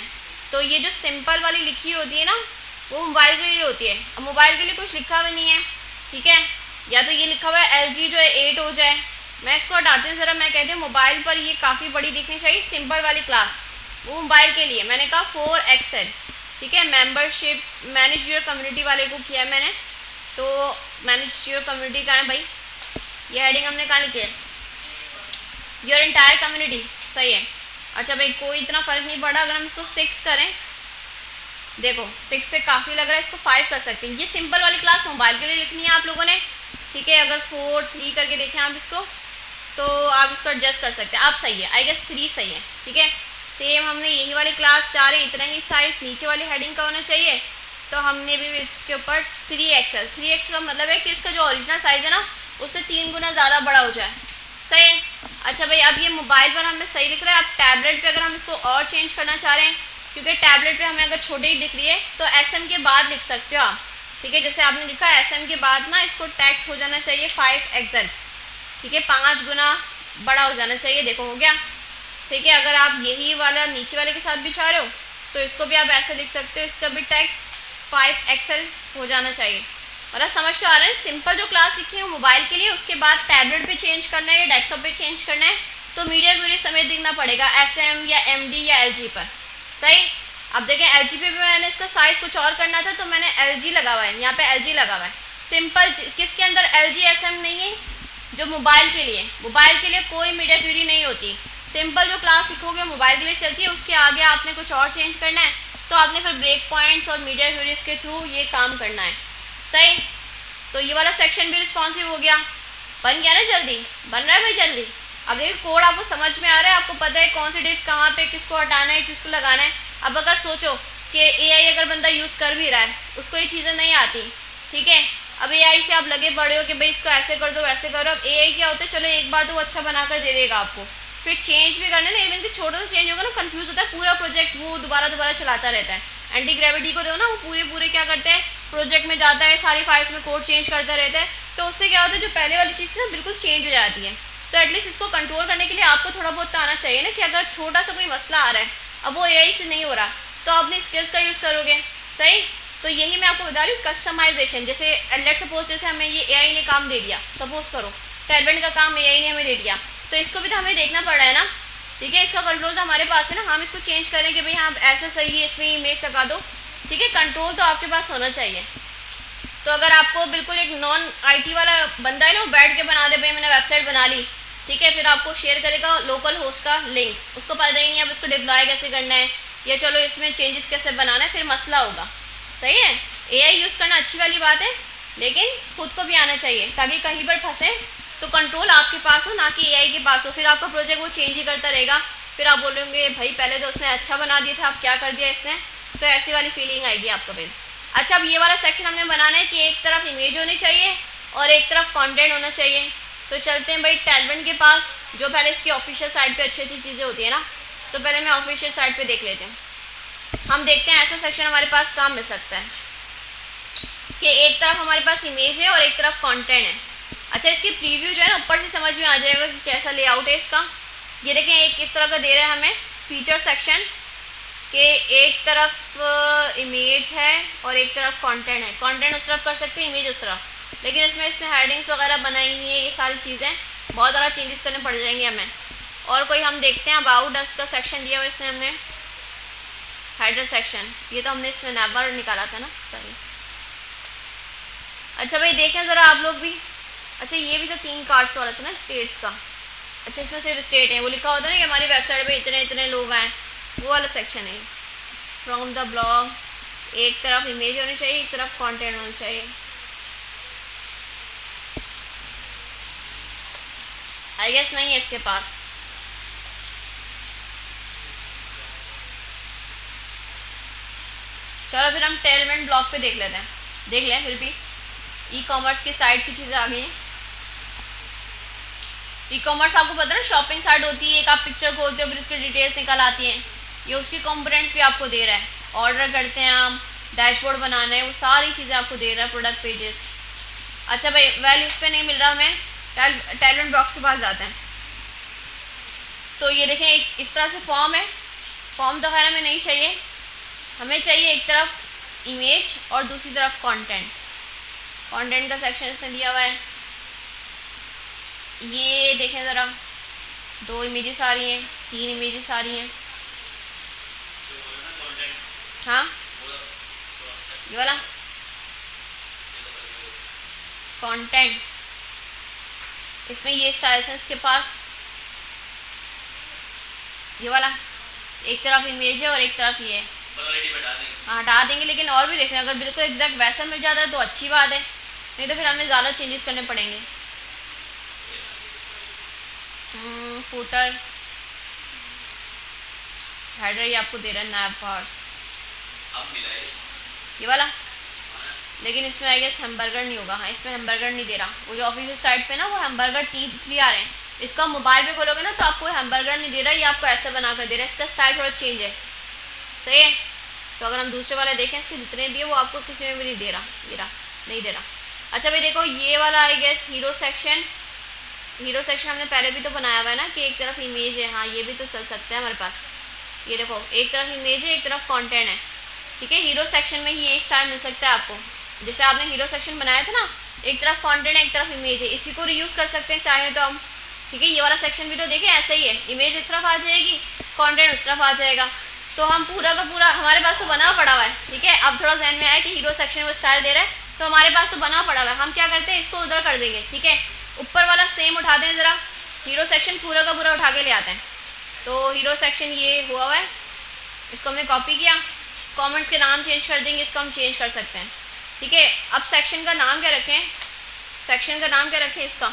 Speaker 1: तो ये जो सिंपल वाली लिखी होती है ना वो मोबाइल के लिए होती है, अब मोबाइल के लिए कुछ लिखा भी नहीं है, ठीक है। या तो ये लिखा हुआ है LG जो है 8 हो जाए, मैं इसको हटाती हूँ ज़रा, मैं कहती हूँ मोबाइल पर ये काफ़ी बड़ी दिखनी चाहिए सिंपल वाली क्लास, वो मोबाइल के लिए मैंने कहा 4XL, ठीक है। मेंबरशिप मैनेज योर कम्युनिटी वाले को किया मैंने, तो मैनेज योर कम्युनिटी कहाँ है भाई, ये हेडिंग हमने कहाँ लिखी है, योर एंटायर कम्युनिटी, सही है। अच्छा भाई कोई इतना फ़र्क नहीं पड़ा, अगर हम इसको 6 करें, देखो 6 से काफ़ी लग रहा है, इसको 5 कर सकते हैं। ये सिंपल वाली क्लास मोबाइल के लिए लिखनी है आप लोगों ने, ठीक है। अगर 4, 3 करके देखें आप इसको, तो आप इसको एडजस्ट कर सकते हैं, आप सही है, आई गेस 3 सही है, ठीक है। सेम हमने यही वाली क्लास चाह रहे हैं, इतना ही साइज नीचे वाली हेडिंग का होना चाहिए, तो हमने भी इसके ऊपर 3XL, 3X का मतलब है कि इसका जो ओरिजिनल साइज़ है ना उससे 3 गुना ज़्यादा बड़ा हो जाए, सही है। अच्छा भाई अब ये मोबाइल पर हमें सही दिख रहा है, अब टैबलेट पे अगर हम इसको और चेंज करना चाह रहे हैं, क्योंकि टैबलेट पे हमें अगर छोटी ही दिख रही है तो SM के बाद लिख सकते हो आप, ठीक है। जैसे आपने लिखा है SM के बाद ना इसको टेक्स्ट हो जाना चाहिए 5XL, ठीक है, 5 गुना बड़ा हो जाना चाहिए, देखो हो गया, ठीक है। अगर आप यही वाला नीचे वाले के साथ भी चाह रहे हो तो इसको भी आप ऐसे लिख सकते हो, इसका भी टेक्स्ट 5XL हो जाना चाहिए। मतलब समझ तो आ रहा है, सिंपल जो क्लास लिखी है मोबाइल के लिए, उसके बाद टैबलेट पे चेंज करना है या डेस्कटॉप पे चेंज करना है तो मीडिया क्वेरी समेत दिखना पड़ेगा SM या MD या LG पर, सही। अब देखें LG पे भी मैंने इसका साइज़ कुछ और करना था तो मैंने LG लगा हुआ है, यहाँ पे LG लगा हुआ है। सिंपल किसके अंदर LG SM नहीं है, जो मोबाइल के लिए, मोबाइल के लिए कोई मीडिया क्वेरी नहीं होती, सिंपल जो क्लास लिखोगे मोबाइल के लिए चलती है, उसके आगे आपने कुछ और चेंज करना है तो आपने फिर ब्रेक पॉइंट्स और मीडिया क्वेरीज के थ्रू ये काम करना है, सही। तो ये वाला सेक्शन भी रिस्पॉन्सिव हो गया, बन गया ना, जल्दी बन रहा है भाई जल्दी। अब देखिए कोड आपको समझ में आ रहा है, आपको पता है कौन सी डिफ कहाँ पे किसको हटाना है किसको लगाना है। अब अगर सोचो कि AI अगर बंदा यूज़ कर भी रहा है उसको ये चीज़ें नहीं आती, ठीक है। अब AI से आप लगे पड़े हो कि भाई इसको ऐसे कर दो वैसे करो, अब AI क्या होता है, चलो एक बार तो वो अच्छा बना कर दे देगा आपको, फिर चेंज भी करना ना, इवन कि छोटा सा चेंज होगा ना कंफ्यूज होता है पूरा प्रोजेक्ट, वो दोबारा चलाता रहता है। एंटी ग्रेविटी को दो ना, वो पूरे क्या करते हैं, प्रोजेक्ट में जाता है, सारी फाइल्स में कोड चेंज करता रहता है, तो उससे क्या होता है जो पहले वाली चीज़ थी ना बिल्कुल चेंज हो जाती है। तो एटलीस्ट इसको कंट्रोल करने के लिए आपको थोड़ा बहुत तो आना चाहिए ना, कि अगर छोटा सा कोई मसला आ रहा है, अब वो AI से नहीं हो रहा, तो अपनी स्किल्स का यूज़ करोगे, सही। तो यही मैं आपको बता रही हूँ, कस्टमाइजेशन। जैसे लेट्स सपोज जैसे हमें ये AI ने काम दे दिया, सपोज करो टैबलेट का काम AI ने हमें दे दिया, तो इसको भी तो हमें देखना पड़ रहा है ना, ठीक है। इसका कंट्रोल तो हमारे पास है ना, हम इसको चेंज करें कि भाई हाँ ऐसा सही है, इसमें इमेज लगा दो, ठीक है। कंट्रोल तो आपके पास होना चाहिए। तो अगर आपको बिल्कुल एक नॉन IT वाला बंदा है ना, वो बैठ के बना दे, भाई मैंने वेबसाइट बना ली, ठीक है, फिर आपको शेयर करेगा लोकल होस्ट का लिंक, उसको पता ही नहीं अब इसको डिप्लॉय कैसे करना है या चलो इसमें चेंजेस कैसे बनाना है, फिर मसला होगा, सही है। AI यूज़ करना अच्छी वाली बात है, लेकिन खुद को भी आना चाहिए ताकि कहीं पर फंसे तो कंट्रोल आपके पास हो, ना कि AI के पास हो। फिर आपका प्रोजेक्ट वो चेंज ही करता रहेगा, फिर आप बोलेंगे भाई पहले तो उसने अच्छा बना दिया था, अब क्या कर दिया इसने, तो ऐसी वाली फीलिंग आएगी आपको फिर। अच्छा अब ये वाला सेक्शन हमने बनाना है कि एक तरफ इमेज होनी चाहिए और एक तरफ कंटेंट होना चाहिए। तो चलते हैं भाई टैलवेंट के पास, जो पहले इसकी ऑफिशियल साइट पे अच्छी अच्छी चीज़ें होती है ना, तो पहले मैं ऑफिशियल साइट पे देख लेते हैं। हम देखते हैं ऐसा सेक्शन हमारे पास कहाँ मिल सकता है कि एक तरफ हमारे पास इमेज है और एक तरफ कंटेंट है। अच्छा, इसकी प्रीव्यू जो है ना ऊपर से समझ में आ जाएगा कि कैसा लेआउट है इसका। ये देखें, एक इस तरह का दे रहा है हमें फीचर सेक्शन के, एक तरफ इमेज है और एक तरफ कंटेंट है। कंटेंट उस तरफ कर सकते हैं, इमेज उस तरफ, लेकिन इसमें इसने हेडिंग्स वगैरह बनाई हुई है, ये सारी चीज़ें बहुत ज़्यादा चेंजेस करने पड़ जाएंगे हमें। और कोई हम देखते हैं अबाउट अस का सेक्शन दिया हुआ इसने हमने, हेडर सेक्शन, ये तो हमने इसमें नेवर निकाला था ना, सॉरी। अच्छा भाई देखें ज़रा आप लोग भी। अच्छा, ये भी तो 3 कार्ड्स वाला था ना स्टेट्स का। अच्छा, इसमें सिर्फ स्टेट है, वो लिखा होता है ना कि हमारी वेबसाइट पे इतने इतने लोग आए, वो वाला सेक्शन है। फ्रॉम द ब्लॉग, एक तरफ इमेज होनी चाहिए, एक तरफ कंटेंट होना चाहिए। आई गेस नहीं है इसके पास। चलो फिर हम टेलमेंट ब्लॉग पे देख लेते हैं, देख लें फिर भी। ई कॉमर्स की साइट की चीज़ें आ गई हैं। ई कॉमर्स आपको पता है ना, शॉपिंग साइट होती है, एक आप पिक्चर खोलते हो फिर उसकी डिटेल्स निकल आती हैं। ये उसकी कंपोनेंट्स भी आपको दे रहा है, ऑर्डर करते हैं हम, डैशबोर्ड बनाना है, वो सारी चीज़ें आपको दे रहा है, प्रोडक्ट पेजेस। अच्छा भाई, वेल इस पर नहीं मिल रहा हमें, टैलेंट बॉक्स के पास जाते हैं। तो ये देखें, एक इस तरह से फॉर्म है। फॉर्म तो खैर हमें नहीं चाहिए, हमें चाहिए एक तरफ इमेज और दूसरी तरफ कंटेंट। कंटेंट का सेक्शन इसने दिया हुआ है, ये देखें ज़रा, 2 इमेजेस आ रही हैं, 3 इमेजेस आ रही हैं। हाँ, ये वाला कंटेंट, इसमें ये स्टाइल्स हैं इसके पास, ये वाला एक तरफ इमेज है और एक तरफ ये है। हाँ, हटा देंगे, लेकिन और भी देखना, अगर बिल्कुल एग्जैक्ट वैसा मिल जाता है तो अच्छी बात है, नहीं तो फिर हमें ज़्यादा चेंजेस करने पड़ेंगे। फूटर, हेडर ये आपको दे रहा है नैव बार्स, ये वाला, लेकिन इसमें आई गेस हैमबर्गर नहीं होगा। हाँ, इसमें हैमबर्गर नहीं दे रहा, वो जो ऑफिशियल साइट पे ना वो हैमबर्गर 3 आ रहे हैं। इसका मोबाइल पे खोलोगे ना तो आपको हैमबर्गर नहीं दे रहा, ये आपको ऐसा बना कर दे रहा है, इसका स्टाइल थोड़ा चेंज है, सही है। तो अगर हम दूसरे वाले देखें, इसके जितने भी है वो आपको किसी में भी नहीं दे रहा, ये रहा, नहीं दे रहा। अच्छा भाई देखो, ये वाला I guess hero section, hero section हमने पहले भी तो बनाया हुआ है ना कि एक तरफ इमेज है। हाँ, ये भी तो चल सकता है हमारे पास, ये देखो, एक तरफ इमेज है, एक तरफ कंटेंट है, ठीक है। हीरो सेक्शन में ही ये स्टाइल मिल सकता है आपको, जैसे आपने हीरो सेक्शन बनाया था ना, एक तरफ कंटेंट है, एक तरफ इमेज है, इसी को रीयूज़ कर सकते हैं चाहे तो हम, ठीक है। ये वाला सेक्शन भी तो देखें ऐसा ही है, इमेज इस तरफ आ जाएगी, कंटेंट उस तरफ आ जाएगा, तो हम पूरा का पूरा हमारे पास तो बना पड़ा हुआ है, ठीक है। अब थोड़ा जहन में आया कि हीरो सेक्शन में स्टाइल दे रहा है, तो हमारे पास तो बना पड़ा हुआ है, हम क्या करते हैं, इसको उधर कर देंगे, ठीक है। ऊपर वाला सेम उठाते हैं, ज़रा हीरो सेक्शन पूरा का पूरा उठा के ले आते हैं। तो हीरो सेक्शन ये हुआ हुआ है, इसको हमने कॉपी किया, कमेंट्स के नाम चेंज कर देंगे, इसको हम चेंज कर सकते हैं, ठीक है। अब सेक्शन का नाम क्या रखें, सेक्शन का नाम क्या रखें इसका,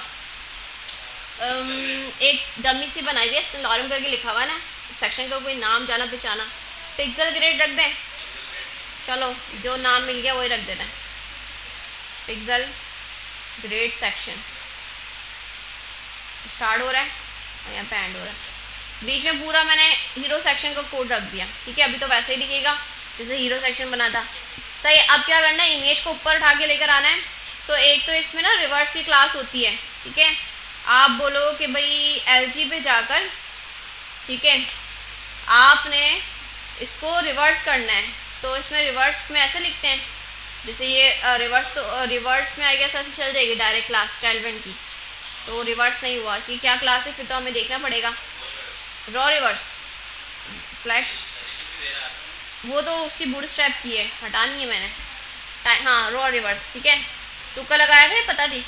Speaker 1: एक डमी सी बनाई हुई है, लॉरम करके लिखा हुआ है ना, सेक्शन का कोई नाम जाना पहचाना, पिक्सल ग्रेड रख दें। चलो, जो नाम मिल गया वही रख देना है, पिक्सल ग्रेड सेक्शन। स्टार्ट हो रहा है और यहाँ पे एंड हो रहा है, बीच में पूरा मैंने हीरो सेक्शन का कोड रख दिया, ठीक है। अभी तो वैसे ही दिखेगा जैसे हीरो सेक्शन बना था, सही। अब क्या करना है, इमेज को ऊपर उठा के लेकर आना है। तो एक तो इसमें ना रिवर्स की क्लास होती है, ठीक है। आप बोलो कि भाई LG पे जाकर, ठीक है, आपने इसको रिवर्स करना है, तो इसमें रिवर्स में ऐसे लिखते हैं, जैसे ये रिवर्स, तो रिवर्स में आई गेस ऐसे चल जाएगी डायरेक्ट क्लास टैलवेंट की, तो रिवर्स नहीं हुआ, इसकी क्या क्लास है फिर तो हमें देखना पड़ेगा। रॉ रिवर्स, फ्लैक्स, वो तो उसकी बूटस्ट्रैप की है, हटानी है मैंने, हाँ रॉ रिवर्स, ठीक है। तुक्का लगाया था, पता थी,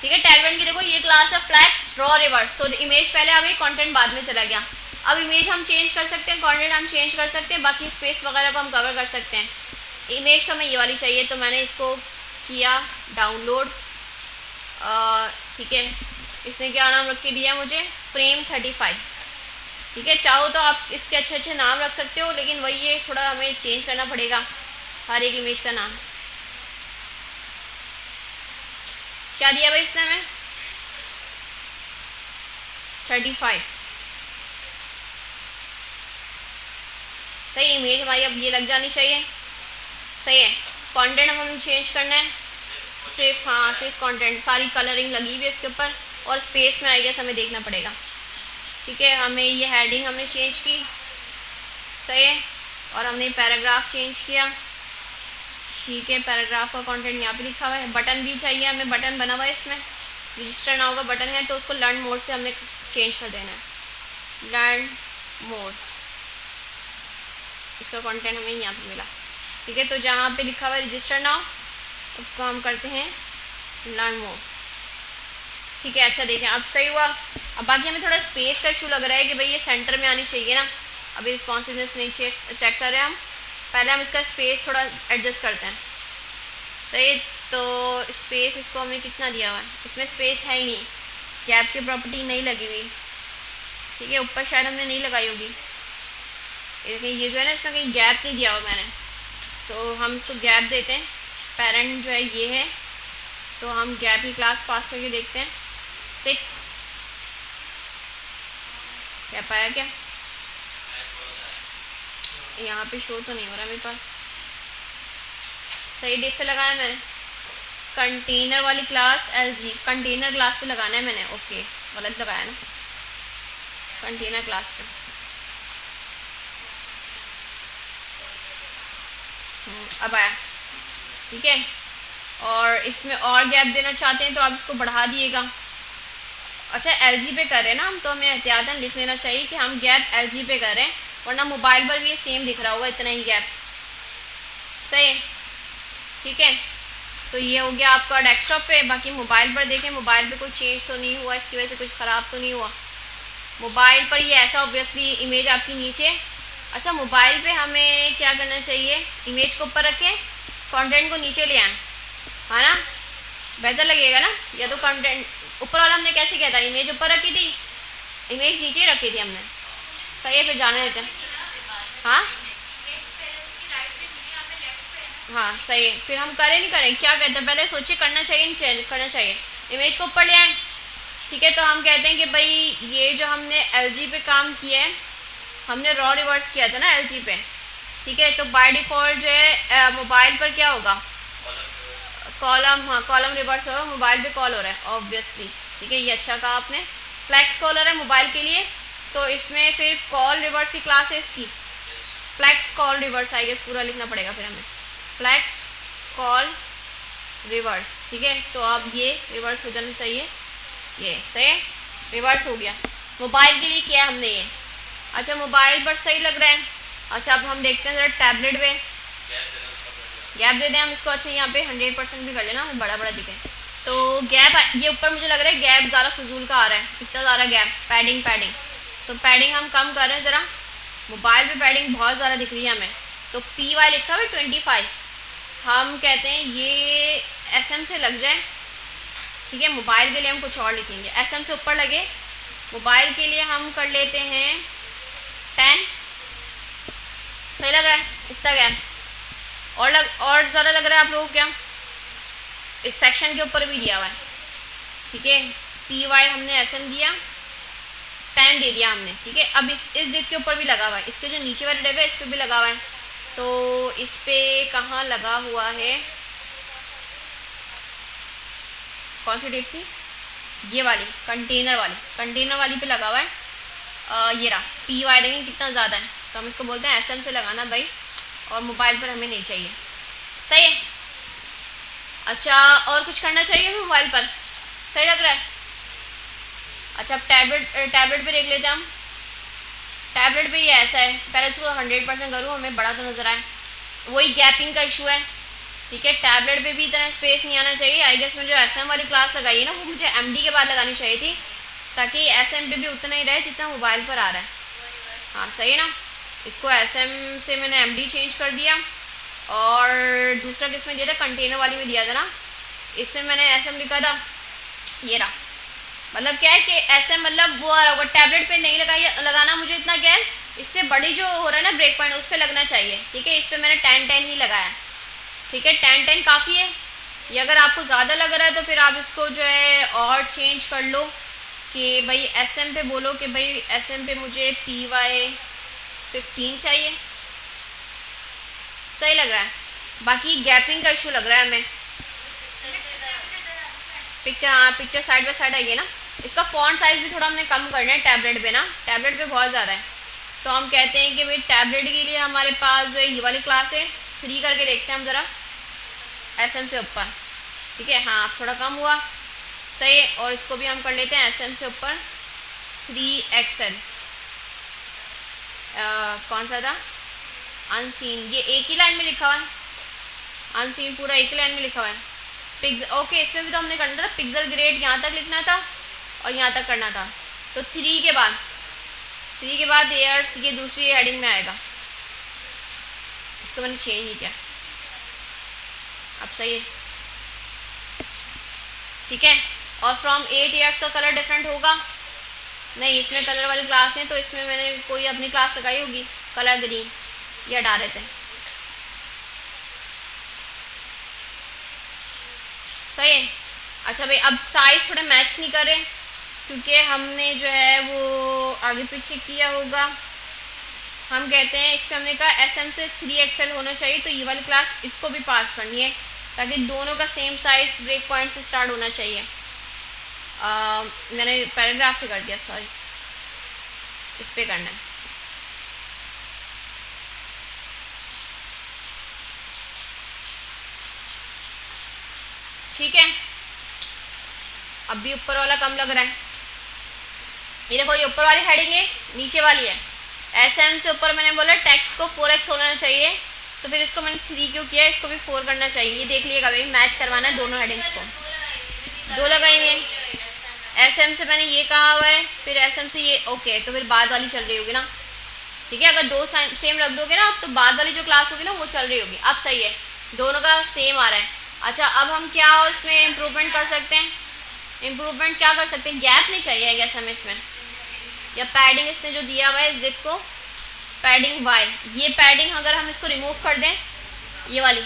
Speaker 1: ठीक है। टैलवेंट की देखो ये क्लास है फ्लैक्स रॉ रिवर्स, तो इमेज पहले आ गई, कंटेंट बाद में चला गया। अब इमेज हम चेंज कर सकते हैं, कंटेंट हम चेंज कर सकते हैं, बाकी स्पेस वगैरह को हम कवर कर सकते हैं। इमेज तो हमें ये वाली चाहिए, तो मैंने इसको किया डाउनलोड, ठीक है। इसने क्या नाम रख के दिया मुझे, फ्रेम 35, ठीक है। चाहो तो आप इसके अच्छे अच्छे नाम रख सकते हो, लेकिन वही है थोड़ा हमें चेंज करना पड़ेगा हर एक इमेज का नाम। क्या दिया भाई इसने हमें? 35। सही, इमेज हमारी अब ये लग जानी चाहिए। सही है। कंटेंट अब हमें चेंज करना है सिर्फ, हाँ सिर्फ कंटेंट, सारी कलरिंग लगी हुई है इसके ऊपर, और स्पेस में आई गेस हमें देखना पड़ेगा। ठीक है, हमें ये हेडिंग हमने चेंज की। सही है। और हमने पैराग्राफ चेंज किया। ठीक है, पैराग्राफ का कंटेंट यहाँ पे लिखा हुआ है। बटन भी चाहिए हमें, बटन बना हुआ है इसमें, रजिस्टर ना होगा बटन है, तो उसको लर्न मोड से हमने चेंज कर देना है। लर्न मोड, इसका कंटेंट हमें यहाँ पे मिला। ठीक है, तो जहाँ पे लिखा हुआ है रजिस्टर नाउ, उसको हम करते हैं लर्न मोड। ठीक है, अच्छा देखें अब सही हुआ। अब बाकी हमें थोड़ा स्पेस का इशू लग रहा है कि भाई ये सेंटर में आनी चाहिए ना। अभी रिस्पॉन्सिवनेस नहीं चेक कर रहे हैं हम, पहले हम इसका स्पेस थोड़ा एडजस्ट करते हैं। सही, तो स्पेस इसको हमने कितना दिया हुआ है? इसमें स्पेस है ही नहीं, गैप की प्रॉपर्टी नहीं लगी हुई। ठीक है, ऊपर शायद हमने नहीं लगाई होगी। देखिए ये जो है ना, इसमें कहीं गैप नहीं दिया हुआ मैंने, तो हम इसको गैप देते हैं। पेरेंट जो है ये है, तो हम गैप की क्लास पास करके देखते हैं। 6 क्या पाया? क्या यहाँ पे शो तो नहीं हो रहा मेरे पास। सही डिफ पे लगाया मैंने, कंटेनर वाली क्लास LG, कंटेनर क्लास पे लगाना है मैंने। ओके, गलत लगाया ना, कंटेनर क्लास पे। अब आया। ठीक है, और इसमें और गैप देना चाहते हैं तो आप इसको बढ़ा दिएगा। अच्छा LG पे कर रहे हैं ना हम, तो हमें एहतियातन लिख लेना चाहिए कि हम गैप LG पे कर रहे हैं, वरना मोबाइल पर भी ये सेम दिख रहा होगा, इतना ही गैप। सही। ठीक है, तो ये हो गया आपका डेस्कटॉप पे। बाकी मोबाइल पर देखें, मोबाइल पे कोई चेंज तो नहीं हुआ, इसकी वजह से कुछ ख़राब तो नहीं हुआ। मोबाइल पर ये ऐसा ऑब्वियसली इमेज आपकी नीचे। अच्छा, मोबाइल पे हमें क्या करना चाहिए? इमेज को ऊपर रखें, कंटेंट को नीचे ले आएँ, है ना, बेहतर लगेगा ना। या तो कंटेंट ऊपर वाला हमने कैसे किया था, इमेज ऊपर रखी थी, इमेज नीचे रखी थी हमने। सही है, फिर जाने देते हैं। हाँ हाँ सही है, फिर हम करें नहीं करें, क्या कहते हैं, पहले सोचिए करना चाहिए नहीं करना चाहिए। इमेज को ऊपर ले आए। ठीक है, तो हम कहते हैं कि भाई ये जो हमने LG पे काम किया है, हमने रॉ रिवर्स किया था ना LG पे। ठीक है, तो बाय डिफ़ॉल्ट जो है मोबाइल पर क्या होगा, कॉलम, हाँ कॉलम रिवर्स होगा, मोबाइल पे कॉल हो रहा है ऑब्वियसली। ठीक है, ये अच्छा कहा आपने, फ्लैक्स कॉलर है मोबाइल के लिए, तो इसमें फिर कॉल रिवर्स की क्लास है इसकी, flex col reverse I guess पूरा लिखना पड़ेगा फिर हमें, फ्लैक्स कॉल रिवर्स। ठीक है, तो अब ये रिवर्स हो जाना चाहिए, ये सही रिवर्स हो गया। मोबाइल के लिए किया हमने ये। अच्छा, मोबाइल पर सही लग रहा है। अच्छा, अब हम देखते हैं ज़रा टैबलेट पे, गैप दे दें हम इसको। अच्छा, यहाँ पे 100% भी कर लेना, बड़ा बड़ा दिखे। तो गैप ये ऊपर मुझे लग रहा है गैप ज़्यादा फजूल का आ रहा है, इतना ज़्यादा गैप, पैडिंग पैडिंग, तो पैडिंग हम कम कर रहे हैं ज़रा। मोबाइल पे पैडिंग बहुत ज़्यादा दिख रही है हमें, तो PY लिखा हुआ है 25, हम कहते हैं ये SM से लग जाए। ठीक है, मोबाइल के लिए हम कुछ और लिखेंगे, SM से ऊपर लगे। मोबाइल के लिए हम कर लेते हैं 10। सही लग रहा है इतना गैप, और ज़्यादा लग रहा है आप लोगों को क्या? इस सेक्शन के ऊपर भी दिया हुआ है। ठीक है, PY हमने SM दिया, 10 दे दिया हमने। ठीक है, अब इस डिव के ऊपर भी लगा हुआ है, इसके जो नीचे वाले डिव है इस पर भी लगा हुआ है, तो इस पर कहाँ लगा हुआ है, कौन सी डिव थी, ये वाली कंटेनर वाली पे लगा हुआ है। ये रहा PY, देखें कितना ज़्यादा है, तो हम इसको बोलते हैं SM से लगाना भाई, और मोबाइल पर हमें नहीं चाहिए। सही है। अच्छा, और कुछ करना चाहिए हमें मोबाइल पर? सही लग रहा है। अच्छा, अब टैबलेट पे देख लेते हैं हम। टैबलेट पे ये ऐसा है, पहले इसको 100% करूँ, हमें बड़ा तो नज़र आए, वही गैपिंग का इशू है। ठीक है, टैबलेट पे भी इतना स्पेस नहीं आना चाहिए। आई गेस में जो SM वाली क्लास लगाई है ना, वो मुझे MD के बाद लगानी चाहिए थी, ताकि SM पे भी उतना ही रहे जितना मोबाइल पर आ रहा है। हाँ सही है ना, इसको SM से मैंने MD चेंज कर दिया, और दूसरा किस में दिया था, कंटेनर वाली में दिया था ना, इसमें मैंने SM लिखा था, ये रहा। मतलब क्या है कि SM मतलब वो आ रहा होगा, टैबलेट पे नहीं लगाना मुझे इतना गैप, इससे बड़ी जो हो रहा है ना ब्रेक पॉइंट, उस पर लगना चाहिए। ठीक है, इस पर मैंने 10 ही लगाया। ठीक है, 10 काफ़ी है। ये अगर आपको ज़्यादा लग रहा है तो फिर आप इसको जो है और चेंज कर लो कि भाई SM पे बोलो कि भाई SM पे मुझे PY15 चाहिए। सही लग रहा है। बाकी गैपिंग का इशू लग रहा है हमें। पिक्चर, हाँ पिक्चर साइड बाय साइड आइए ना। इसका फॉन्ट साइज़ भी थोड़ा हमने कम करना है टैबलेट पे ना, टैबलेट पे बहुत ज़्यादा है। तो हम कहते हैं कि भाई टैबलेट के लिए हमारे पास जो है ये वाली क्लास है, 3 करके देखते हैं हम ज़रा SM से ऊपर। ठीक है, हाँ थोड़ा कम हुआ, सही है। और इसको भी हम कर लेते हैं SM से ऊपर 3XL। कौन सा था? अनसीन, ये एक ही लाइन में लिखा हुआ है, अनसीन पूरा एक ही लाइन में लिखा हुआ है। पिक्सल, ओके इसमें भी तो हमने करना था पिक्सल ग्रेड, यहाँ तक लिखना था और यहाँ तक करना था। तो 3 के बाद एयर्स ये दूसरी हेडिंग में आएगा। इसको मैंने चेंज नहीं किया, अब सही है। ठीक है, और फ्रॉम 8 ईयर्स का कलर डिफरेंट होगा नहीं, इसमें कलर वाली क्लास है तो इसमें मैंने कोई अपनी क्लास लगाई होगी कलर ग्रीन, ये हटा देते हैं। सही है। अच्छा भाई, अब साइज़ थोड़े मैच नहीं कर रहे क्योंकि हमने जो है वो आगे पीछे किया होगा। हम कहते हैं इस पर हमने कहा SM से 3XL होना चाहिए, तो ये वाली क्लास इसको भी पास करनी है ताकि दोनों का सेम साइज़ ब्रेक पॉइंट से स्टार्ट होना चाहिए। मैंने पैराग्राफ पे कर दिया, सॉरी, इस पे करना है। ठीक है, अब भी ऊपर वाला कम लग रहा है। ये देखो, ये ऊपर वाली हेडिंग है, नीचे वाली है। SM से ऊपर मैंने बोला टेक्स्ट को 4x होना चाहिए, तो फिर इसको मैंने 3 क्यों किया, इसको भी 4 करना चाहिए। ये देख लिएगा भाई, मैच करवाना है दोनों हेडिंग्स को। 2 लगाएंगे, SM से मैंने ये कहा हुआ है, फिर SM से ये, ओके तो फिर बाद वाली चल रही होगी ना। ठीक है, अगर 2 सेम रख दोगे ना तो बाद वाली जो क्लास होगी ना वो चल रही होगी। अब सही है, दोनों का सेम आ रहा है। अच्छा, अब हम क्या और इसमें इम्प्रूवमेंट कर सकते हैं? इम्प्रूवमेंट क्या कर सकते हैं? गैप नहीं चाहिए आई गेस हमें इसमें, या पैडिंग इसने जो दिया हुआ है जिप को, पैडिंग Y, ये पैडिंग अगर हम इसको रिमूव कर दें, ये वाली,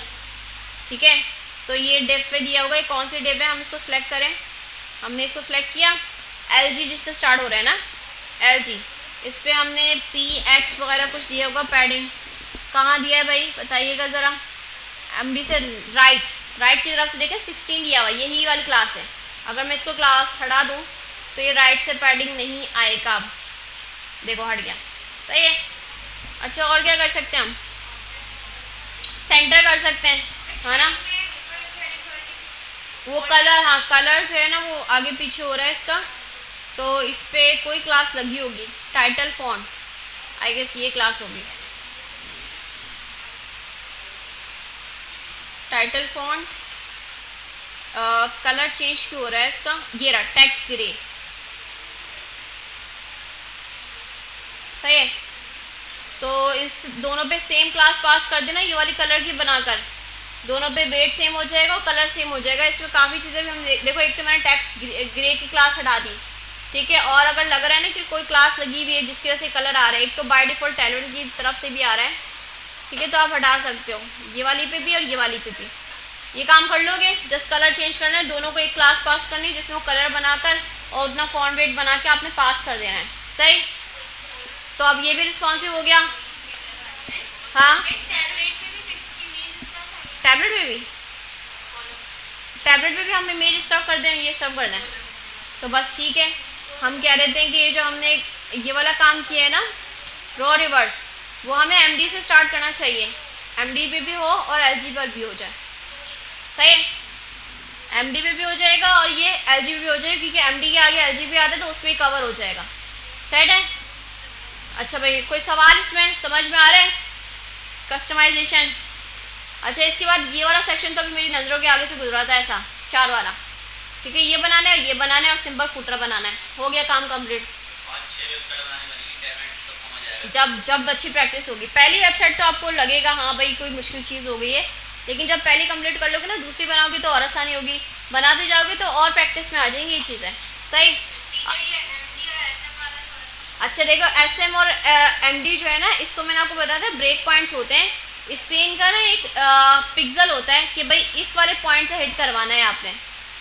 Speaker 1: ठीक है, तो ये डिप पे दिया होगा। ये कौन सी डिप है, हम इसको सिलेक्ट करें। हमने इसको सिलेक्ट किया, LG जिससे स्टार्ट हो रहा है ना, LG, इस पर हमने PX वगैरह कुछ दिया होगा। पैडिंग कहाँ दिया है भाई बताइएगा ज़रा। MD से राइट की तरफ से देखें 16 दिया हुआ, यही वाली क्लास है। अगर मैं इसको क्लास हटा दूँ तो ये राइट से पैडिंग नहीं आएगा। अब देखो हट गया, सही है। अच्छा, और क्या कर सकते हैं हम? सेंटर कर सकते हैं, है ना। वो कलर, हाँ कलर जो है ना वो आगे पीछे हो रहा है इसका, तो इस पर कोई क्लास लगी होगी, टाइटल फॉन्ट, आई गेस ये क्लास होगी टाइटल फॉन्ट। कलर चेंज क्यों हो रहा है इसका? ये रहा टेक्स्ट ग्रे, सही है। तो इस दोनों पे सेम क्लास पास कर देना, ये वाली कलर की बनाकर, दोनों पे वेट सेम हो जाएगा और कलर सेम हो जाएगा। इसमें काफ़ी चीज़ें भी हम देखो, एक तो मैंने टेक्स्ट ग्रे की क्लास हटा दी, ठीक है। और अगर लग रहा है ना कि कोई क्लास लगी हुई है जिसकी वजह से कलर आ रहा है, एक तो बाय डिफ़ॉल्ट टैलेंट की तरफ से भी आ रहा है, ठीक है, तो आप हटा सकते हो ये वाली पे भी और ये वाली पे भी। ये काम कर लोगे, जस्ट कलर चेंज करना है, दोनों को एक क्लास पास करनी है जिसमें वो कलर बनाकर और उतना फॉन्ट वेट बना के आपने पास कर देना है, सही। तो अब ये भी रिस्पॉन्सिव हो गया। हाँ, टैबलेट पे भी हम इमेज स्टफ कर दें, ये सब करना है। तो बस ठीक है, हम कह रहे थे कि ये जो हमने ये वाला काम किया है ना, रॉ रिवर्स, वो हमें MD से स्टार्ट करना चाहिए। MD पे भी हो और LG पर भी हो जाए, सही है। MD पे भी हो जाएगा और ये LG पे भी हो जाएगा, क्योंकि MD के आगे LG भी आता है तो उसमें ही कवर हो जाएगा, सेट है। अच्छा भाई, कोई सवाल इसमें समझ में आ रहा है? कस्टमाइजेशन। अच्छा, इसके बाद ये वाला सेक्शन तो अभी मेरी नज़रों के आगे से गुजरा था, ऐसा 4 वाला, ठीक है। ये बनाना है, ये बनाना है और सिंपल फुटर बनाना है, हो गया काम कंप्लीट। जब अच्छी प्रैक्टिस होगी, पहली वेबसाइट तो आपको लगेगा हाँ भाई कोई मुश्किल चीज़ हो गई है, लेकिन जब पहली कंप्लीट कर लोगे ना, दूसरी बनाओगे तो और आसानी होगी, बनाते जाओगे तो और प्रैक्टिस में आ जाएंगी ये चीज़ें, सही। अच्छा देखो, SM और MD जो है ना, इसको मैंने आपको बताया था ब्रेक पॉइंट्स होते हैं, स्क्रीन का ना एक पिक्सल होता है कि भाई इस वाले पॉइंट से हिट करवाना है आपने।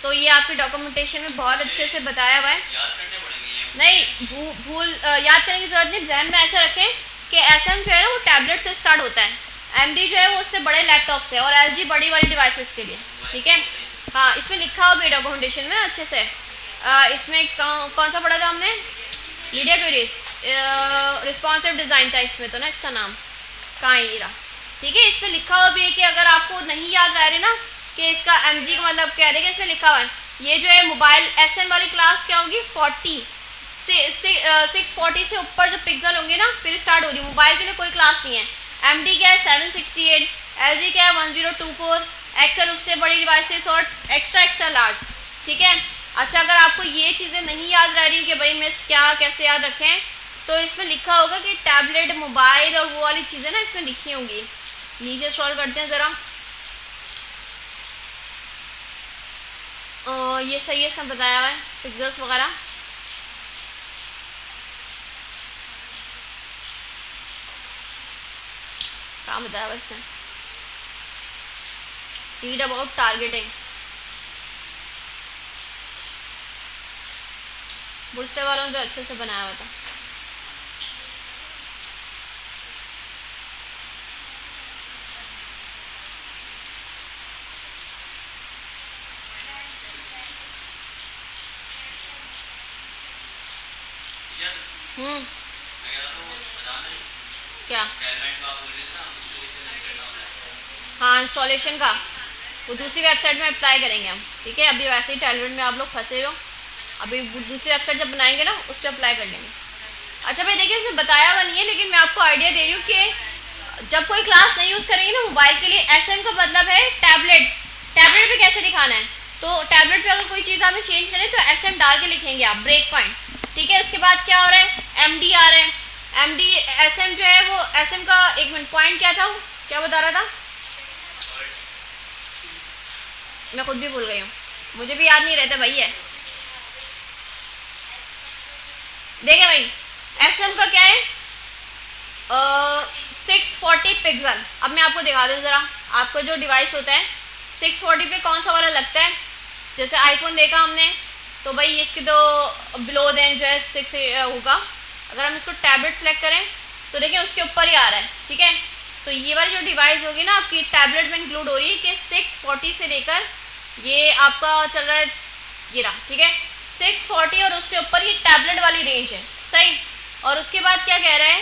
Speaker 1: तो ये आपके डॉक्यूमेंटेशन में बहुत अच्छे से बताया हुआ है। नहीं भूल याद करने की ज़रूरत नहीं, ध्यान में ऐसे रखें कि एसएम जो है ना वो टैबलेट से स्टार्ट होता है, एमडी जो है वो उससे बड़े लैपटॉप से, और एलजी बड़ी वाली डिवाइसेस के लिए। ठीक है, हाँ इसमें लिखा हुआ भी डॉक्यूमेंटेशन में अच्छे से। इसमें कौन सा पढ़ा था हमने? मीडिया क्यूरीज रिस्पॉन्सिव डिज़ाइन था इसमें तो ना, इसका नाम कहाँ है ये रहा। ठीक है, इसमें लिखा हुआ भी है कि अगर आपको नहीं याद रह रही ना कि इसका एमजी का मतलब क्या है, इसमें लिखा हुआ है ये जो है मोबाइल एसएम वाली क्लास क्या होगी 40 से 640 से ऊपर जो पिक्सल होंगे ना फिर स्टार्ट हो रही। मोबाइल के लिए कोई क्लास नहीं है। एमडी क्या है 768, एलजी क्या है 1024, एक्सेल उससे बड़ी डिवाइसेस और एक्स्ट्रा लार्ज। ठीक है, अच्छा अगर आपको ये चीज़ें नहीं याद रह रही कि भाई मैं क्या कैसे याद रखें, तो इसमें लिखा होगा कि टैबलेट मोबाइल और वो वाली चीज़ें ना इसमें लिखी होंगी। नीचे स्क्रॉल करते हैं ज़रा, ये सही है, इसमें बताया हुआ है पिक्सल्स वगैरह। क्या बताया हुआ इसमें? रीड अबाउट टारगेटिंग, बुस्टर वालों ने तो अच्छे से बनाया हुआ था। क्या? हाँ इंस्टॉलेशन का वो दूसरी वेबसाइट में अप्लाई करेंगे हम। ठीक है, अभी वैसे ही टैलेंट में आप लोग फंसे हो, अभी दूसरी वेबसाइट जब बनाएंगे ना उस पर अप्लाई कर लेंगे। अच्छा भाई देखिए, इसमें बताया हुआ नहीं है लेकिन मैं आपको आइडिया दे रही हूँ कि जब कोई क्लास नहीं यूज़ करेंगे ना मोबाइल के लिए, एसएम का मतलब है टैबलेट। टैबलेट पे कैसे दिखाना है, तो टैबलेट पे अगर कोई चीज़ आपने चेंज करें तो एसएम डाल के लिखेंगे आप, ब्रेक पॉइंट। ठीक है, उसके बाद क्या हो रहा है, एमडी आ रहा है। एमडी एसएम जो है वो एसएम का, एक मिनट पॉइंट क्या था, क्या बता रहा था, मैं खुद भी भूल गई हूँ, मुझे भी याद नहीं रहता भाई है। देखिए भाई एसएम का क्या है 640 पिक्सल। अब मैं आपको दिखा दूँ ज़रा, आपका जो डिवाइस होता है 640 पे कौन सा वाला लगता है। जैसे आईफोन देखा हमने तो भाई इसकी तो बिलो देन जो है 6 होगा। अगर हम इसको टैबलेट सेलेक्ट करें तो देखिए उसके ऊपर ही आ रहा है। ठीक है, तो ये वाली जो डिवाइस होगी ना आपकी टैबलेट में इंक्लूड हो रही है कि 640 से लेकर ये आपका चल रहा है ये रहा। ठीक है, 640 और उससे ऊपर ये टैबलेट वाली रेंज है, सही। और उसके बाद क्या कह रहा है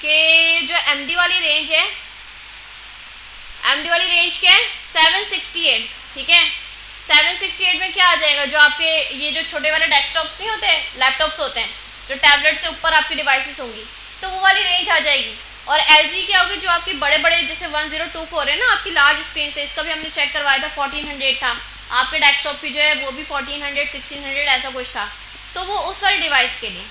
Speaker 1: कि जो एमडी वाली रेंज है, एमडी वाली रेंज क्या है 768। ठीक है, 768 में क्या आ जाएगा, जो आपके ये जो छोटे वाले डेस्कटॉप्स नहीं होते, लैपटॉप्स होते हैं जो टैबलेट से ऊपर आपकी डिवाइसेस होंगी, तो वो वाली रेंज आ जाएगी। और एलजी क्या होगी, जो आपकी बड़े बड़े जैसे 1024 है ना आपकी लार्ज स्क्रीन से, इसका भी हमने चेक करवाया था 1400 था, आपके डेस्कटॉप की जो है वो भी 1400 1600 ऐसा कुछ था, तो वो उस वाली डिवाइस के लिए,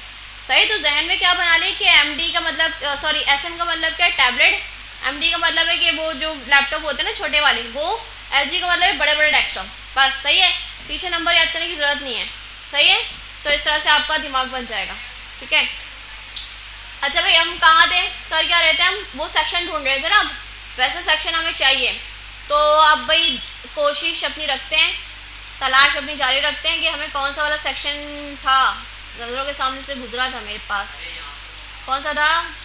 Speaker 1: सही। तो जहन में क्या बना लें कि एमडी का मतलब सॉरी एसएम का मतलब क्या है टैबलेट, एमडी का मतलब है कि वो जो लैपटॉप होते हैं ना छोटे वाले, वो एलजी का मतलब है बड़े बड़े डेस्कटॉप, बस सही है। पीछे नंबर याद करने की ज़रूरत नहीं है, सही है। तो इस तरह से आपका दिमाग बन जाएगा। ठीक है, अच्छा भाई हम कहाँ थे, कर क्या रहे थे, हम वो सेक्शन ढूंढ रहे थे ना, अब वैसा सेक्शन हमें चाहिए। तो अब भाई कोशिश अपनी रखते हैं, तलाश अपनी जारी रखते हैं कि हमें कौन सा वाला सेक्शन था, नज़रों के सामने से गुजरा था मेरे पास, कौन सा था,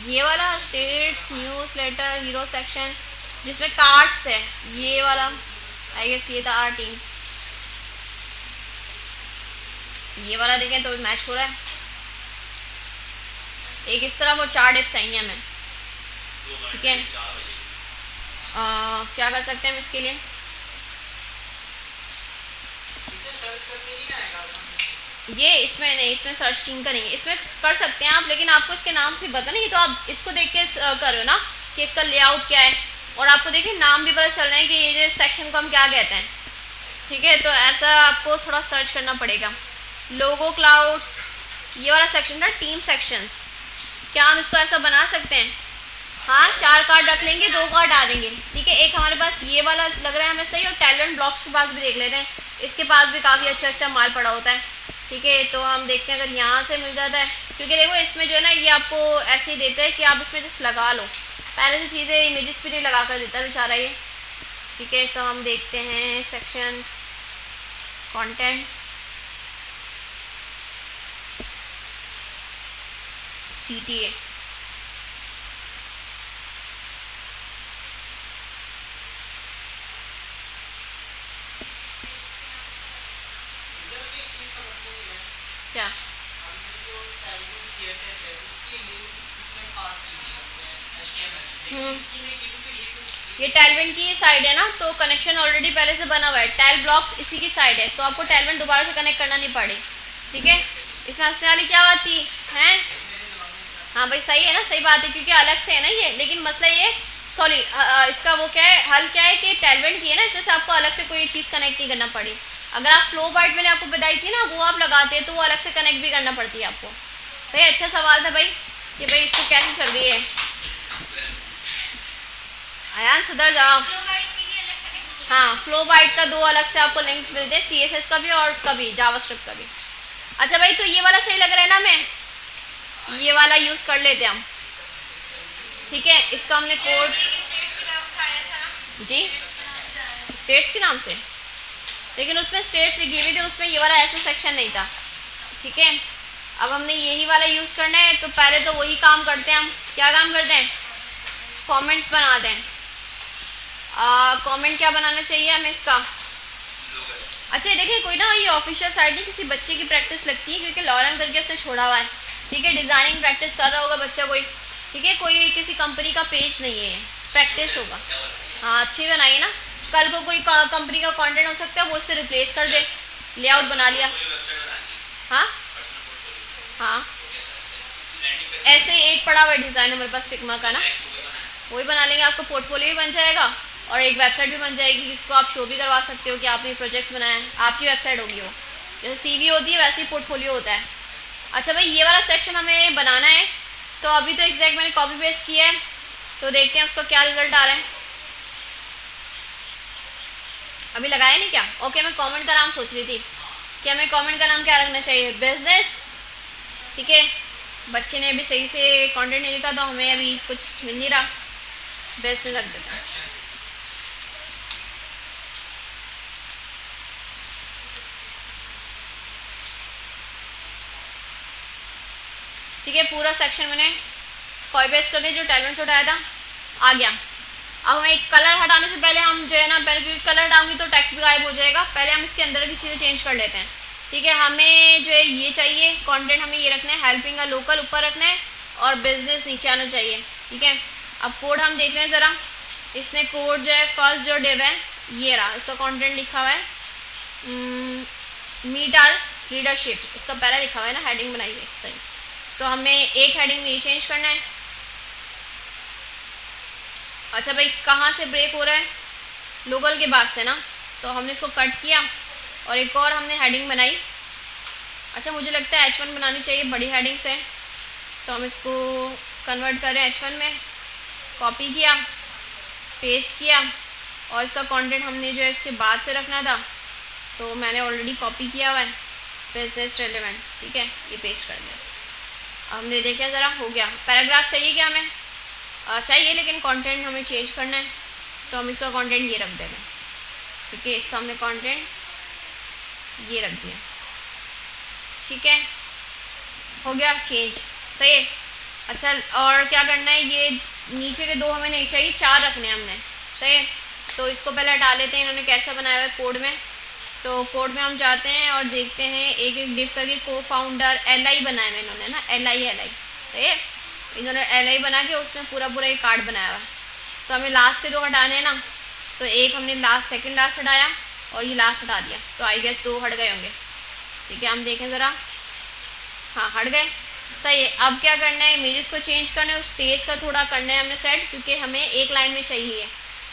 Speaker 1: ये वाला stats newsletter hero section जिसमें कार्ड्स थे, ये वाला आई गेस ये था आर टीम्स, ये वाला देखें तो मैच हो रहा है। एक इस तरह वो 4 डिप्स चाहिए हमें। ठीक है, क्या कर सकते हैं हम इसके लिए,
Speaker 2: सर्च करके नहीं आएगा
Speaker 1: ये इसमें नहीं, इसमें सर्चिंग का नहीं है, इसमें कर सकते हैं आप, लेकिन आपको इसके नाम से पता नहीं, तो आप इसको देख के कर रहे हो ना कि इसका लेआउट क्या है, और आपको देखिए नाम भी पता चल रहा है कि ये जो सेक्शन को हम क्या कहते हैं। ठीक है, तो ऐसा आपको थोड़ा सर्च करना पड़ेगा। लोगो क्लाउड्स, ये वाला सेक्शन था टीम सेक्शंस, क्या हम इसको ऐसा बना सकते हैं, हाँ 4 कार्ड रख लेंगे, 2 कार्ड आ देंगे। ठीक है, एक हमारे पास ये वाला लग रहा है हमें सही, और टैलेंट ब्लॉक्स के पास भी देख लेते हैं, इसके पास भी काफ़ी अच्छा माल पड़ा होता है। ठीक है, तो हम देखते हैं अगर यहाँ से मिल जाता है, क्योंकि देखो इसमें जो है ना ये आपको ऐसे ही देते हैं कि आप इसमें जस्ट लगा लो, पहले से चीज़ें इमेजेस भी नहीं लगा कर देता बेचारा ये। ठीक है, तो हम देखते हैं सेक्शंस, कंटेंट, CTA।
Speaker 2: जब एक चीज समझ में नहीं है,
Speaker 1: क्या?
Speaker 2: हमने जो टाइपिंग CSS है उसकी लिंक इसमें पास की थी हमने HTML, लेकिन इसकी नहीं की, तो ये कुछ
Speaker 1: ये टाइलविन की साइड है ना, तो कनेक्शन ऑलरेडी पहले से बना हुआ है। टाइल ब्लॉक्स इसी की साइड है, तो आपको टाइलविन दोबारा से कनेक्ट करना नहीं पड़े। ठीक है, इसमें हंसने वाली क्या बात थी हैं? हाँ भाई सही है ना, सही बात है, क्योंकि अलग से है ना ये। लेकिन मसला ये, सॉरी इसका वो क्या है, हल क्या है कि टाइलविन की है ना, इसमें से आपको अलग से कोई चीज़ कनेक्ट नहीं करना पड़ी। अगर आप फ्लो बाइट मैंने आपको बताई थी ना, वो आप लगाते हैं तो वो अलग से कनेक्ट भी करना पड़ती है आपको। सही, अच्छा सवाल था भाई कि भाई इसको कैसे चल रही है। आयान सुधर जाओ। हाँ, फ्लो बाइट का 2 अलग से आपको लिंक्स मिलते हैं, CSS का भी और उसका भी, जावास्क्रिप्ट का भी। अच्छा भाई, तो ये वाला सही लग रहा है ना, मैं ये वाला यूज़ कर लेते हैं हम। ठीक है, इसका हमने कोड जी स्टेट्स के नाम से, लेकिन उसमें स्टेट्स लिखी हुई थी, उसमें ये वाला ऐसा सेक्शन नहीं था। ठीक है, अब हमने यही वाला यूज़ करना है, तो पहले तो वही काम करते हैं हम। क्या काम करते हैं? कमेंट्स बना दें। कमेंट क्या बनाना चाहिए हमें इसका? अच्छा देखिए, कोई ना ये ऑफिशियल साइट नहीं, किसी बच्चे की प्रैक्टिस लगती है, क्योंकि लॉरेन करके उसने छोड़ा हुआ है। ठीक है, डिज़ाइनिंग प्रैक्टिस कर रहा होगा बच्चा कोई। ठीक है, कोई किसी कंपनी का पेज नहीं है, प्रैक्टिस होगा। हाँ, अच्छी बनाइए ना, कल को कोई कंपनी का कंटेंट हो सकता है वो इससे रिप्लेस कर दे, लेआउट बना लिया। हाँ हाँ, ऐसे एक पड़ा हुआ डिज़ाइन हमारे पास फिग्मा का ना, वही बना लेंगे, आपका पोर्टफोलियो भी बन जाएगा और एक वेबसाइट भी बन जाएगी, जिसको आप शो भी करवा सकते हो कि आपने प्रोजेक्ट्स बनाए हैं। आपकी वेबसाइट होगी वो, जैसे CV होती है वैसे ही पोर्टफोलियो होता है। अच्छा भाई, ये वाला सेक्शन हमें बनाना है, तो अभी तो एग्जैक्ट मैंने कॉपी पेस्ट किया है, तो देखते हैं उसका क्या रिजल्ट आ रहा है। अभी लगाया नहीं क्या? ओके, मैं कमेंट का नाम सोच रही थी कि हमें कमेंट का नाम क्या रखना चाहिए, बिजनेस। ठीक है, बच्चे ने अभी सही से कंटेंट नहीं लिखा, तो हमें अभी कुछ मिल नहीं रहा, बिजनेस रख देते हैं। ठीक है, पूरा सेक्शन मैंने कॉपी पेस्ट कर दिया जो टाइलविन से उठाया था, आ गया। अब हमें एक कलर हटाने से पहले हम जो है ना, पहले क्योंकि कलर डालूंगी तो टेक्स्ट भी गायब हो जाएगा, पहले हम इसके अंदर की चीज़ें चेंज कर लेते हैं। ठीक है, हमें जो है ये चाहिए कंटेंट, हमें ये रखना है, हेल्पिंग अ लोकल ऊपर रखना है और बिजनेस नीचे आना चाहिए। ठीक है, अब कोड हम देख रहे हैं ज़रा, इसने कोड जो है फर्स्ट जो डिव है ये रहा, इसका कंटेंट लिखा हुआ है मीट आर रीडरशिप, इसका पहला लिखा हुआ है ना, हेडिंग बनाई है सही, तो हमें एक हेडिंग में ये चेंज करना है। अच्छा भाई, कहाँ से ब्रेक हो रहा है? लोकल के बाद से ना, तो हमने इसको कट किया और एक और हमने हेडिंग बनाई। अच्छा, मुझे लगता है H1 बनानी चाहिए, बड़ी हेडिंग से, तो हम इसको कन्वर्ट करें H1 में, कॉपी किया, पेस्ट किया, और इसका कंटेंट हमने जो है इसके बाद से रखना था, तो मैंने ऑलरेडी कॉपी किया हुआ है, बिजनेस रेलेवेंट। ठीक है, ये पेस्ट कर दिया। हमने देखा ज़रा, हो गया। पैराग्राफ चाहिए क्या हमें? चाहिए, लेकिन कंटेंट हमें चेंज करना है, तो हम इसका कंटेंट ये रख देंगे। ठीक है, इसका हमने कंटेंट ये रख दिया। ठीक है, हो गया चेंज, सही है। अच्छा, और क्या करना है, ये नीचे के 2 हमें नहीं चाहिए, 4 रखने हैं हमने, सही है। तो इसको पहले हटा लेते हैं, इन्होंने कैसा बनाया हुआ है कोड में। तो कोड में हम जाते हैं और देखते हैं एक एक डिफ करके, को फाउंडर LI बनाया है इन्होंने ना, LI सही है, इन्होंने LI बना के उसमें पूरा पूरा एक कार्ड बनाया हुआ है। तो हमें लास्ट के 2 हटाने हैं ना, तो एक हमने सेकंड लास्ट हटाया और ये लास्ट हटा दिया, तो आई गेस 2 हट गए होंगे। ठीक है, हम देखें ज़रा, हाँ हट गए, सही है। अब क्या करना है, इमेजेस को चेंज करना है, उस पेज का थोड़ा करना है हमने सेट, क्योंकि हमें एक लाइन में चाहिए।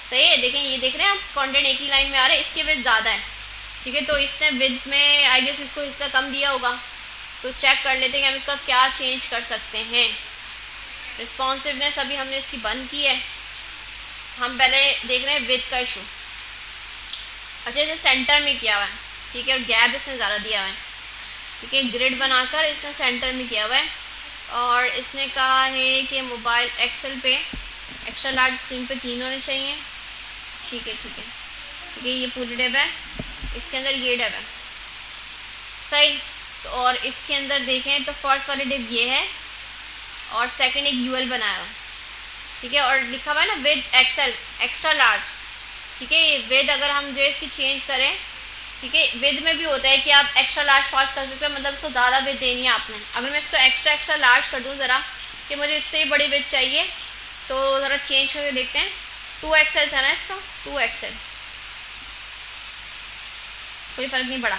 Speaker 1: सही है, देखें ये देख रहे हैं आप, कंटेंट एक ही लाइन में आ रहा है, इसके विड्थ ज़्यादा है। ठीक है, तो इसने विड्थ में आई गेस इसको हिस्सा कम दिया होगा, तो चेक कर लेते हैं कि हम इसका क्या चेंज कर सकते हैं। रिस्पॉन्सिवनेस अभी हमने इसकी बंद की है, हम पहले देख रहे हैं विड्थ का इशू। अच्छा, इसे सेंटर में किया हुआ है, ठीक है, और गैप इसने ज़्यादा दिया हुआ है। ठीक है, ग्रिड बनाकर इसने सेंटर में किया हुआ है, और इसने कहा है कि मोबाइल एक्सेल पे एक्स्ट्रा लार्ज स्क्रीन पे 3 होने चाहिए। ठीक है ठीक है ठीक है, ये पूरी डिप है, इसके अंदर ये डिप है, सही। तो और इसके अंदर देखें तो फर्स्ट वाली डिप ये है और सेकंड एक यूएल बनाया हुआ, ठीक है, और लिखा हुआ है ना विद एक्सेल एक्स्ट्रा लार्ज, ठीक है। ये विद अगर हम जो है इसकी चेंज करें, ठीक है, विद में भी होता है कि आप एक्स्ट्रा लार्ज पास कर सकते हो, मतलब इसको ज़्यादा विद देनी है आपने। अगर मैं इसको एक्स्ट्रा लार्ज कर दूँ ज़रा कि मुझे इससे बड़ी विद चाहिए, तो ज़रा चेंज करके देखते हैं। 2XL था ना इसका, 2XL, कोई फ़र्क नहीं पड़ा।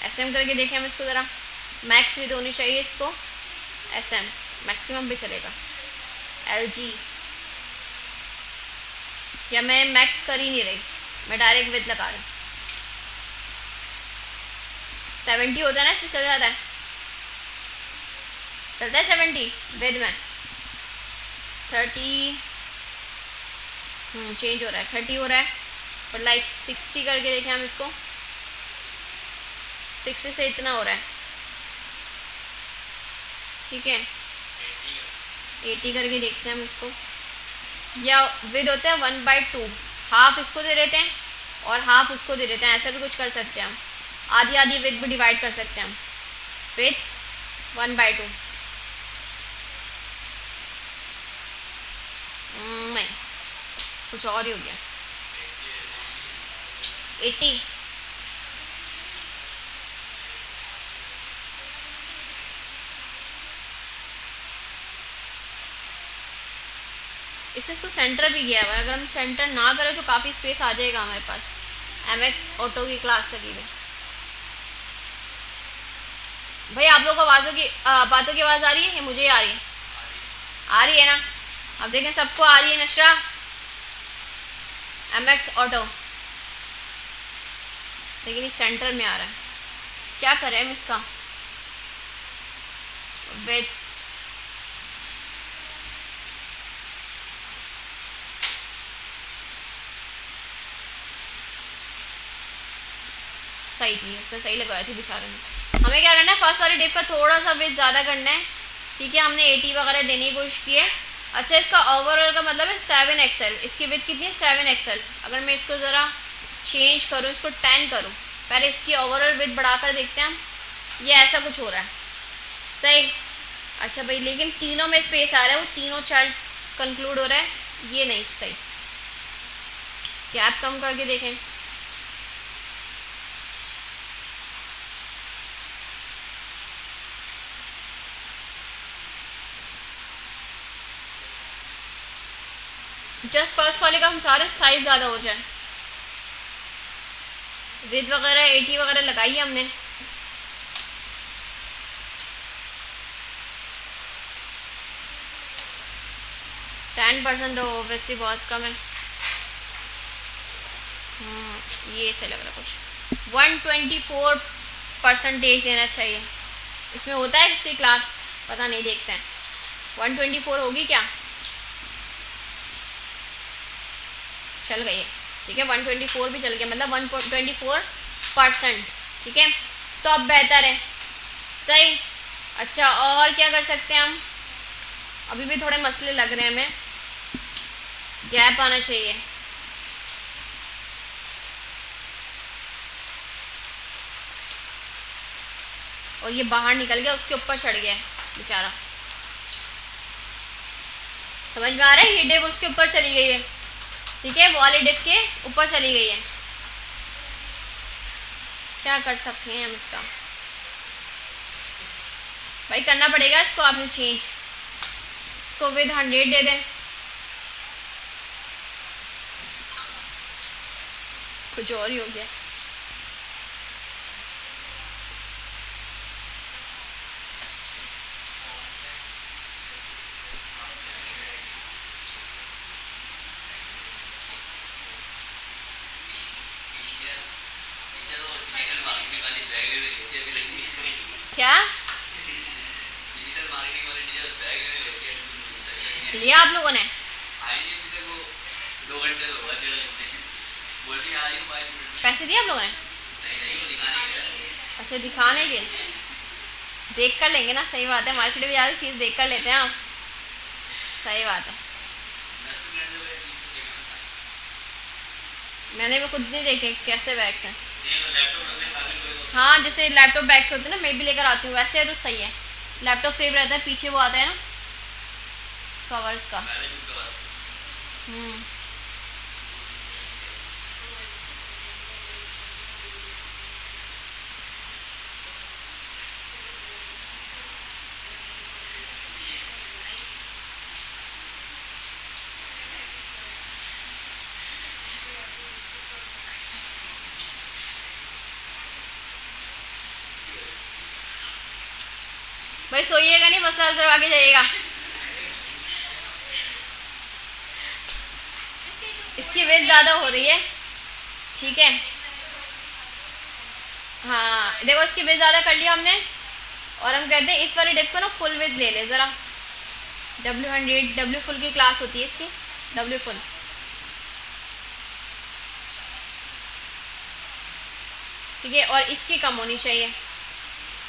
Speaker 1: SM करके देखें हम इसको ज़रा, मैक्स विद होनी चाहिए इसको, SM मैक्सिमम भी चलेगा। LG, या मैं मैक्स कर ही नहीं रही, मैं डायरेक्ट विद लगा रही हूँ। 70 होता है ना, इसमें चल जाता है, चलता है 70 विद में। 30 चेंज हो रहा है, 30 हो रहा है, पर लाइक 60 करके देखें हम इसको, 60 से इतना हो रहा है, ठीक है। 80 करके देखते हैं हम इसको, या विद होता है 1/2, हाफ इसको दे देते हैं और हाफ उसको दे देते हैं, ऐसा भी कुछ कर सकते हैं हम, आधी आधी विद भी डिवाइड कर सकते हैं हम, विद 1/2। नहीं, कुछ और ही हो गया। 80, इससे इसको सेंटर भी गया हुआ है, अगर हम सेंटर ना करें तो काफ़ी स्पेस आ जाएगा हमारे पास। MX ऑटो की क्लास लगी हुई। भाई आप लोगों को बातों की आवाज़ आ रही है या मुझे आ रही है? आ रही है ना? अब देखें सबको आ रही है नशरा। MX ऑटो, लेकिन इस सेंटर में आ रहा है, क्या करें हम इसका? विद सही थी, उससे सही लगवाई थी बेचारे ने। हमें क्या करना है, फर्स्ट वाली डिप का थोड़ा सा वेट ज़्यादा करना है, ठीक है। हमने 80 वगैरह देने की कोशिश की है। अच्छा, इसका ओवरऑल का मतलब है 7XL, इसकी विथ कितनी है 7XL। अगर मैं इसको ज़रा चेंज करूँ, इसको 10 करूँ, पहले इसकी ओवरऑल विथ बढ़ाकर देखते हैं हम, ये ऐसा कुछ हो रहा है, सही। अच्छा भाई, लेकिन तीनों में स्पेस आ रहा है, वो तीनों चार्ट कंक्लूड हो रहा है, ये नहीं सही। गैप कम करके देखें, जस्ट फर्स्ट वाले का हम चाह रहे हैं साइज ज़्यादा हो जाए। विद वगैरह 80 वगैरह लगाई है हमने, %, ओबियसली बहुत कम है। ये ऐसे लग रहा है कुछ 124% देना चाहिए। इसमें होता है किसी क्लास, पता नहीं, देखते हैं 124 होगी क्या? चल गई है, ठीक है, 124 भी चल गया, मतलब 124%, ठीक है। तो अब बेहतर है, सही। अच्छा, और क्या कर सकते हैं हम? अभी भी थोड़े मसले लग रहे हैं हमें, गैप आना चाहिए। और ये बाहर निकल गया, उसके ऊपर चढ़ गया बेचारा, समझ में आ रहा है? ये डिप उसके ऊपर चली गई है, ठीक है, वो वाले डिप के ऊपर चली गई है। क्या कर सकते हैं हम इसका? भाई करना पड़ेगा इसको, आपने चेंज, इसको विद 100 दे दें, कुछ और ही हो गया। क्या लिया आप लोगों ने? पैसे दिए आप लोगों ने? अच्छा, दिखाने के, देख कर लेंगे ना, सही बात है, मार्केट में ज़्यादा चीज़ देख कर लेते हैं हम, सही बात है। मैंने भी खुद नहीं देखे कैसे बैग्स हैं।
Speaker 2: लैपटॉप रखने काबिल कोई दोस्त
Speaker 1: हाँ जैसे लैपटॉप बैग्स होते हैं ना, मैं भी लेकर आती हूँ, वैसे है तो सही है। लैपटॉप सेफ रहता है, पीछे वो आता है ना कवर्स का।
Speaker 2: Parachute cover.
Speaker 1: हम्म। भाई सोइएगा नहीं, मसाला करवा के जाइएगा। इसकी वेट ज़्यादा हो रही है, ठीक है। हाँ देखो इसकी वेट ज़्यादा कर लिया हमने, और हम कहते हैं इस वाले डिप को ना फुल वेट ले ले ज़रा। W100 W फुल की क्लास होती है इसकी, W फुल। ठीक है, और इसकी कम होनी चाहिए।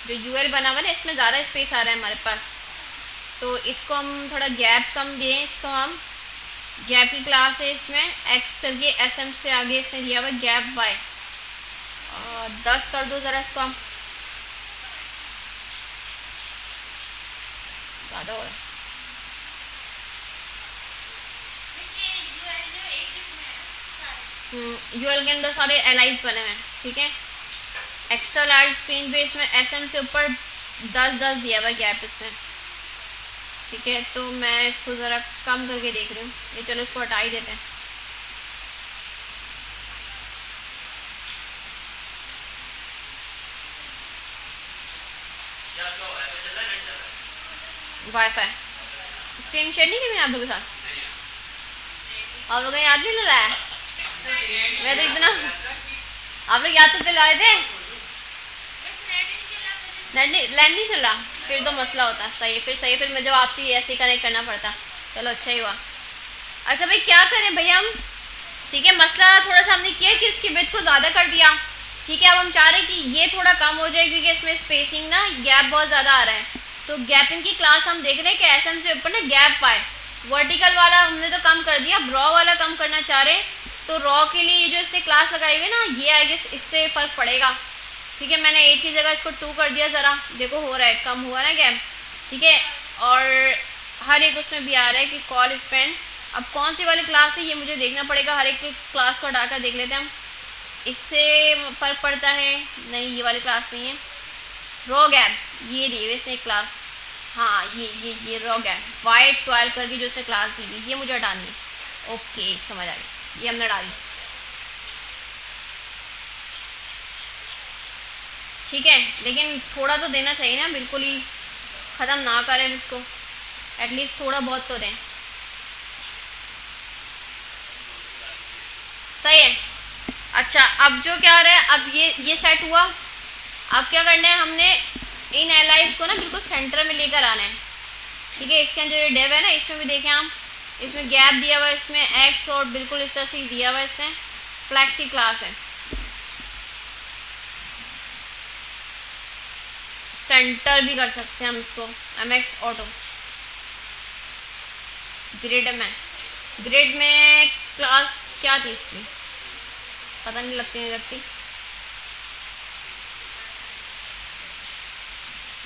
Speaker 1: जो UL बना हुआ ना इसमें ज़्यादा स्पेस आ रहा है हमारे पास, तो इसको हम थोड़ा गैप कम दें। इसको हम गैप की क्लास है इसमें X करके SM से आगे इसने दिया हुआ गैप Y, 10 कर दो ज़रा इसको। हम ज़्यादा हो रहा है। UL के अंदर सारे एलाइज बने हुए हैं, ठीक है। एक्स्ट्रा लार्ज स्क्रीन पे इसमें SM से ऊपर 10-10 दिया हुआ गैप इसमें, ठीक है। तो मैं इसको ज़रा कम करके देख रही हूँ, ये चलो इसको हटा ही देते हैं।
Speaker 2: क्या आपका वाईफाई चल रहा है, नेट चल रहा है?
Speaker 1: वाईफाई स्क्रीन शेयर नहीं की मैंने आप लोगों के साथ,
Speaker 2: नहीं
Speaker 1: आप लोगों ने याद नहीं दिलाया।
Speaker 2: यार।
Speaker 1: मैं तो इतना, आप लोग याद तो दिलाए थे। नेट नहीं, लैंड नहीं चल रहा, फिर तो मसला होता। सही है, फिर सही है, फिर मुझे आपसे ऐसे ही कनेक्ट करना पड़ता। चलो अच्छा ही हुआ। अच्छा भाई क्या करें भाई हम, ठीक है। मसला थोड़ा सा हमने किया कि इसकी विड्थ को ज़्यादा कर दिया, ठीक है। अब हम चाह रहे हैं कि ये थोड़ा कम हो जाए, क्योंकि इसमें स्पेसिंग ना गैप बहुत ज़्यादा आ रहा है। तो गैपिंग की क्लास हम देख रहे हैं कि SM से ऊपर ना गैप पाए। वर्टिकल वाला हमने तो कम कर दिया, रॉ वाला कम करना चाह रहे हैं। तो रॉ के लिए ये जो इसने क्लास लगाई हुई है ना, ये आई गेस इससे फ़र्क पड़ेगा, ठीक है। मैंने 8 की जगह इसको 2 कर दिया, ज़रा देखो हो रहा है, कम हुआ ना गैप, ठीक है। और हर एक उसमें भी आ रहा है कि कॉल स्पैन। अब कौन सी वाली क्लास है ये मुझे देखना पड़ेगा, हर एक क्लास को हटाकर देख लेते हैं हम, इससे फ़र्क पड़ता है। नहीं ये वाली क्लास नहीं है, रॉ गैप ये दी हुई इसने एक क्लास। हाँ ये रॉ गैप Y12 करके जो इसने क्लास दी हुई, ये मुझे हटानी है। ओके समझ आ गई, ये हमने डाली, ठीक है। लेकिन थोड़ा तो देना चाहिए ना, बिल्कुल ही ख़त्म ना करें इसको, एटलीस्ट थोड़ा बहुत तो दें। सही है। अच्छा अब जो क्या हो रहा है, अब ये सेट हुआ। अब क्या करना है, हमने इन एलाइज को ना बिल्कुल सेंटर में लेकर आना है, ठीक है। इसके अंदर जो डेव है ना, इसमें भी देखें हम, इसमें गैप दिया हुआ है, इसमें X और बिल्कुल इस तरह से दिया हुआ है इसने। फ्लैक्सी क्लास है, सेंटर भी कर सकते हैं हम इसको, MX ऑटो। ग्रिड में क्लास क्या थी इसकी, पता नहीं, लगती।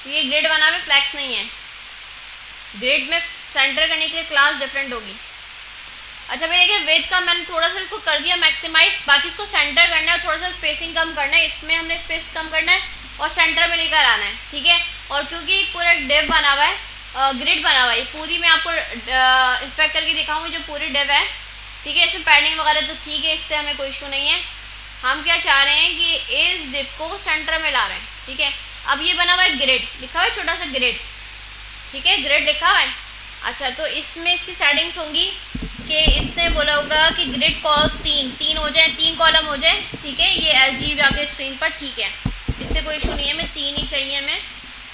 Speaker 1: ये ग्रिड बना हुआ फ्लैक्स नहीं है, ग्रिड में सेंटर करने के लिए क्लास डिफरेंट होगी। अच्छा भाई देखिए, वेट का मैंने थोड़ा सा इसको कर दिया मैक्सिमाइज, बाकी इसको सेंटर करना है और थोड़ा सा स्पेसिंग कम करना है। इसमें हमने स्पेस कम करना है और सेंटर में लेकर आना है, ठीक है। और क्योंकि पूरा डेव बना हुआ है, ग्रिड बना हुआ है, पूरी मैं आपको इंस्पेक्ट करके दिखाऊंगी जो पूरी डेव है, ठीक है। इसमें पैडिंग वगैरह तो ठीक है, इससे हमें कोई इशू नहीं है। हम क्या चाह रहे हैं कि इस डिप को सेंटर में ला रहे हैं, ठीक है। अब ये बना हुआ है ग्रिड, लिखा हुआ है छोटा सा ग्रिड, ठीक है, ग्रिड लिखा हुआ है। अच्छा तो इसमें इसकी सेटिंग्स होंगी कि इसने बोला होगा कि ग्रिड कॉल्स 3 हो जाए, 3 कॉलम हो जाए, ठीक है। ये LG जाके स्क्रीन पर, ठीक है, इससे कोई इशू नहीं है, मैं 3 ही चाहिए हमें,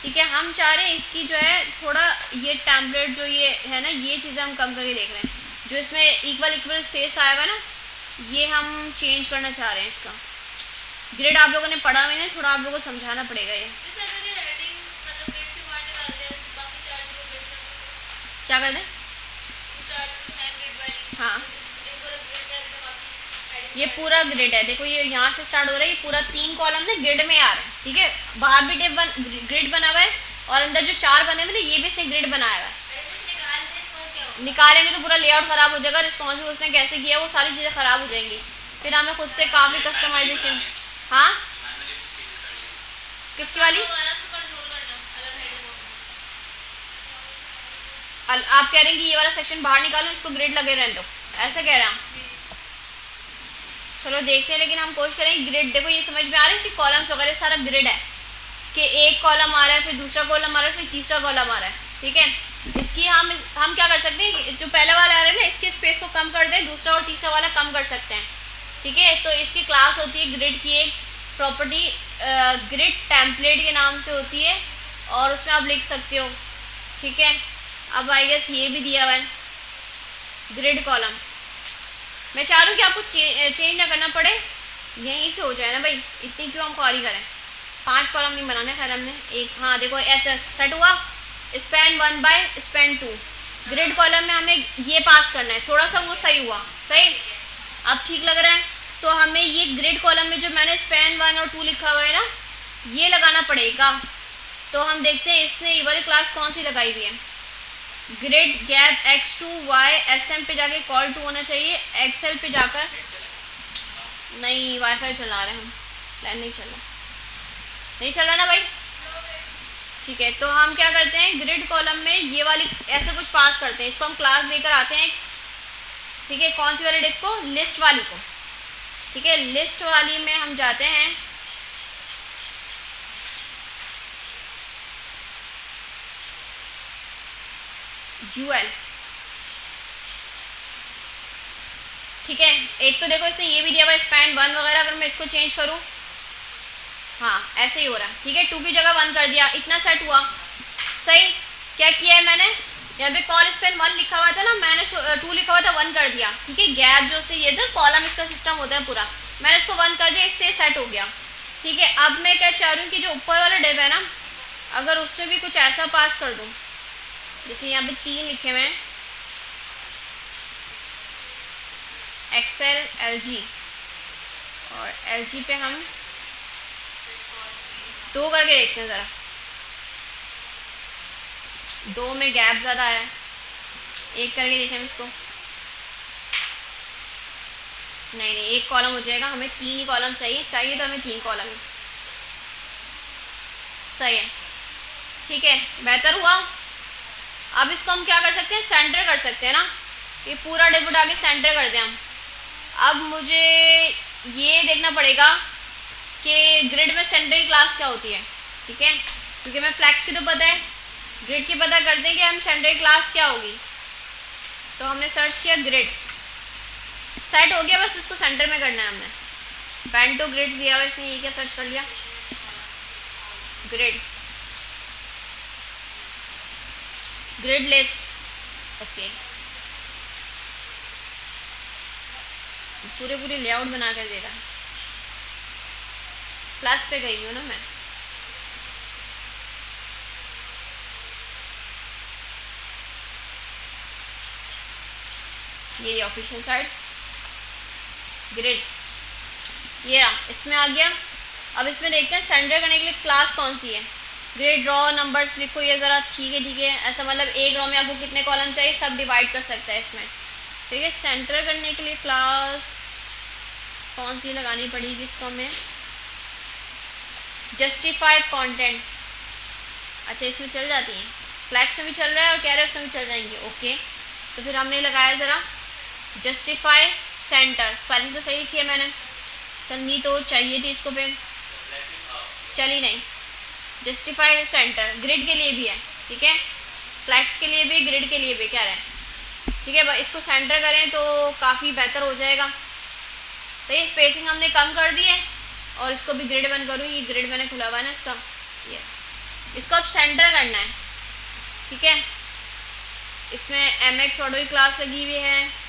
Speaker 1: ठीक है। हम चाह रहे हैं इसकी जो है थोड़ा ये टेम्पलेट जो ये है ना, ये चीज़ें हम कम करके देख रहे हैं। जो इसमें इक्वल फेस आया हुआ है ना, ये हम चेंज करना चाह रहे हैं इसका। ग्रिड आप लोगों ने पढ़ा हुआ है, थोड़ा आप लोगों को समझाना पड़ेगा ये। क्या कर दें? हाँ ये पूरा ग्रिड है, देखो ये यहाँ से स्टार्ट हो रहा है, ये पूरा 3 कॉलम है ग्रिड में आ रहा है, ठीक है। बाहर भी ग्रिड बना हुआ है और अंदर जो 4 बने हुए ये भी इसने ग्रिड बनाया हुआ है। निकालेंगे तो पूरा लेआउट ख़राब हो जाएगा, रिस्पॉन्स भी उसने कैसे किया वो सारी चीज़ें ख़राब हो जाएंगी, फिर हमें खुद से काफ़ी कस्टमाइजेशन। हाँ किसकी वाली? आप कह रहे हैं कि ये वाला सेक्शन बाहर निकालो, इसको ग्रिड लगे रहने दो, ऐसा कह रहे हैं? चलो देखते हैं, लेकिन हम कोशिश करेंगे ग्रिड। देखो ये समझ में आ रहा है कि कॉलम्स वगैरह सारा ग्रिड है, कि एक कॉलम आ रहा है, फिर दूसरा कॉलम आ रहा है, फिर तीसरा कॉलम आ रहा है, ठीक है। इसकी हम क्या कर सकते हैं, जो पहला वाला आ रहा है ना इसकी स्पेस को कम कर दें, दूसरा और तीसरा वाला कम कर सकते हैं, ठीक है। तो इसकी क्लास होती है ग्रिड की एक प्रॉपर्टी, ग्रिड टेम्पलेट के नाम से होती है, और उसमें आप लिख सकते हो, ठीक है। अब आई गेस ये भी दिया हुआ है ग्रिड कॉलम। मैं चाह रहा हूँ कि आपको चेंज ना करना पड़े, यहीं से हो जाए ना भाई, इतनी क्यों हम ख्वारी करें। 5 कॉलम नहीं बनाने, खैर हमने एक, हाँ देखो ऐसे सेट हुआ, span 1 by span 2। Grid column में हमें ये पास करना है, थोड़ा सा वो सही हुआ, सही अब ठीक लग रहा है। तो हमें ये ग्रिड कॉलम में जो मैंने स्पैन 1 और 2 लिखा हुआ है ना, ये लगाना पड़ेगा। तो हम देखते हैं इसने ये वाली क्लास कौन सी लगाई हुई है। Grid gap x2 y sm पे जाके कॉल टू होना चाहिए, एक्सेल पे जाकर नहीं, वाईफाई चला रहे हैं हम, प्लान नहीं चल रहा ना भाई, ठीक है। तो हम क्या करते हैं ग्रिड कॉलम में ये वाली ऐसे कुछ पास करते हैं, इसको हम क्लास देकर आते हैं, ठीक है। कौन सी वाली डिप को? लिस्ट वाली को, ठीक है। लिस्ट वाली में हम जाते हैं, यूएल, ठीक है। एक तो देखो इसने ये भी दिया हुआ स्पैन 1 वगैरह, अगर मैं इसको चेंज करूं, हाँ ऐसे ही हो रहा है, ठीक है। 2 की जगह 1 कर दिया, इतना सेट हुआ, सही। क्या किया है मैंने, यहाँ पे कॉल स्पैन 1 लिखा हुआ था ना, मैंने 2 लिखा हुआ था 1 कर दिया, ठीक है। गैप जो उसने ये था, कॉलम इसका सिस्टम होता है पूरा, मैंने इसको 1 कर दिया, इससे सेट हो गया, ठीक है। अब मैं क्या चाह रही हूँ कि जो ऊपर वाला डिव है ना, अगर उसमें भी कुछ ऐसा पास कर दूँ, जैसे यहाँ पे 3 लिखे हुए हैं, एक्सेल एलजी, और एलजी पे हम 2 करके देखते हैं ज़रा, 2 में गैप ज़्यादा है, 1 करके देखें इसको, नहीं एक कॉलम हो जाएगा, हमें 3 ही कॉलम चाहिए तो हमें 3 कॉलम ही, सही है, ठीक है, बेहतर हुआ। अब इसको हम क्या कर सकते हैं, सेंटर कर सकते हैं ना, ये पूरा डिव उठा के सेंटर कर दें हम। अब मुझे ये देखना पड़ेगा कि ग्रिड में सेंटर की क्लास क्या होती है, ठीक है, क्योंकि हमें फ्लैक्स की तो पता है, ग्रिड की पता करते हैं कि हम सेंटर की क्लास क्या होगी। तो हमने सर्च किया ग्रिड, सेट हो गया, बस इसको सेंटर में करना है हमने। पेंटो ग्रिड दिया हुआ इसने, ये क्या सर्च कर लिया, ग्रिड, ग्रिड लिस्ट, ओके। पूरे लेआउट बना कर दे रहा है, प्लस पे गई हूँ ना मैं, ये ऑफिशियल साइट ग्रिड, ये रहा, इसमें आ गया। अब इसमें देखते हैं सेंटर करने के लिए क्लास कौन सी है। ग्रिड रॉ नंबर्स लिखो ये ज़रा, ठीक है, ऐसा मतलब एक रॉ में आपको कितने कॉलम चाहिए सब डिवाइड कर सकता है इसमें, ठीक है। सेंटर करने के लिए क्लास कौन सी लगानी पड़ेगी इसको हमें, जस्टिफाइड कंटेंट, अच्छा इसमें चल जाती हैं, फ्लैक्स में भी चल रहा है और कह रहे हैं उसमें भी चल जाएंगे, ओके। तो फिर हमने लगाया ज़रा जस्टिफाई सेंटर, स्पेलिंग तो सही लिखी है मैंने, चलनी तो चाहिए थी इसको, फिर चली नहीं। जस्टिफाई सेंटर ग्रिड के लिए भी है, ठीक है, फ्लैक्स के लिए भी, ग्रिड के लिए भी, क्या रहे हैं, ठीक है। इसको सेंटर करें तो काफ़ी बेहतर हो जाएगा। तो ये स्पेसिंग हमने कम कर दी है, और इसको भी ग्रिड बंद करूँ, ये ग्रिड मैंने खुला हुआ है ना इसका, ये इसको अब सेंटर करना है, ठीक है। इसमें MX ऑडो की क्लास लगी हुई है,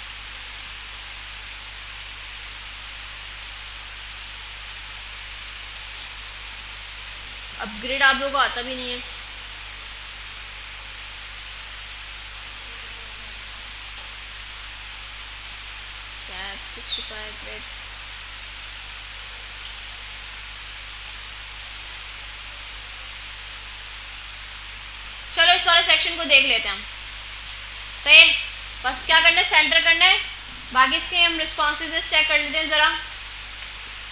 Speaker 1: अब ग्रिड आप लोगों को आता भी नहीं है, क्या ग्रिड, इस वाले सेक्शन को देख लेते हैं हम। सही, बस क्या करना है, सेंटर करना है। बाकी इसके हम रिस्पॉन्सिवनेस चेक कर लेते हैं ज़रा,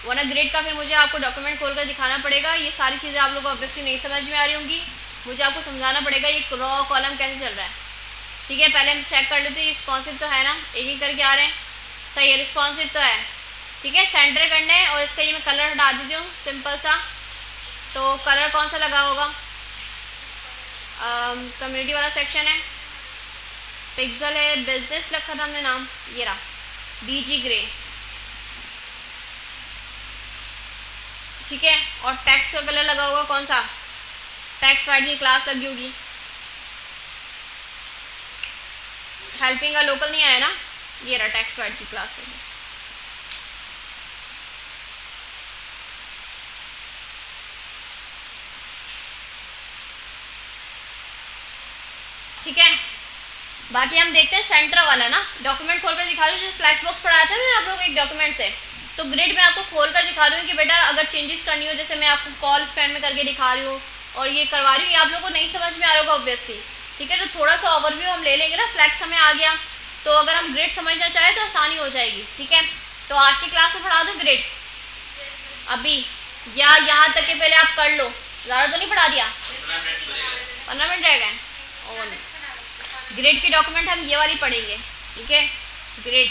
Speaker 1: वरना ग्रिड का फिर मुझे आपको डॉक्यूमेंट खोल कर दिखाना पड़ेगा। ये सारी चीज़ें आप लोगों को ऑब्वियसली नहीं समझ में आ रही होंगी, मुझे आपको समझाना पड़ेगा ये रॉ कॉलम कैसे चल रहा है। ठीक है, पहले हम चेक कर लेते हैं रिस्पॉन्सिव तो है ना, एक एक करके आ रहे हैं। सही है, रिस्पॉन्सिव तो है। ठीक है, सेंटर करना है और इसका ये मैं कलर हटा देती हूँ सिंपल सा। तो कलर कौन सा लगा होगा, कम्युनिटी वाला सेक्शन है, पिक्सल है, बिजनेस रखा था हमने नाम, ये रहा BG ग्रे। ठीक है, और टेक्स्ट का कलर लगा होगा कौन सा, टेक्स्ट वाइट की क्लास लगी होगी। हेल्पिंग का लोकल नहीं आया ना, ये रहा टेक्स्ट वाइट की क्लास लगी। ठीक है, बाकी हम देखते हैं सेंटर वाला ना, डॉक्यूमेंट खोल कर दिखा रही हूँ। जो फ्लैक्स बॉक्स पढ़ाया था ना आप लोग एक डॉक्यूमेंट से, तो ग्रिड में आपको खोल कर दिखा रही हूँ कि बेटा अगर चेंजेस करनी हो, जैसे मैं आपको कॉल स्पैन में करके दिखा रही हूँ और ये करवा रही हूँ, ये आप लोगों को नहीं समझ में आ रहा होगा ऑब्वियसली। ठीक है, तो थोड़ा सा ओवरव्यू हम ले लेंगे ना, फ्लैक्स हमें आ गया तो अगर हम ग्रिड समझना चाहें तो आसानी हो जाएगी। ठीक है, तो आज की क्लास में पढ़ा दो ग्रिड अभी, या यहाँ तक के पहले आप कर लो, ज़्यादा तो नहीं पढ़ा दिया, 15 मिनट रह गए। और ग्रिड की डॉक्यूमेंट हम ये वाली पढ़ेंगे। ठीक है, ग्रिड,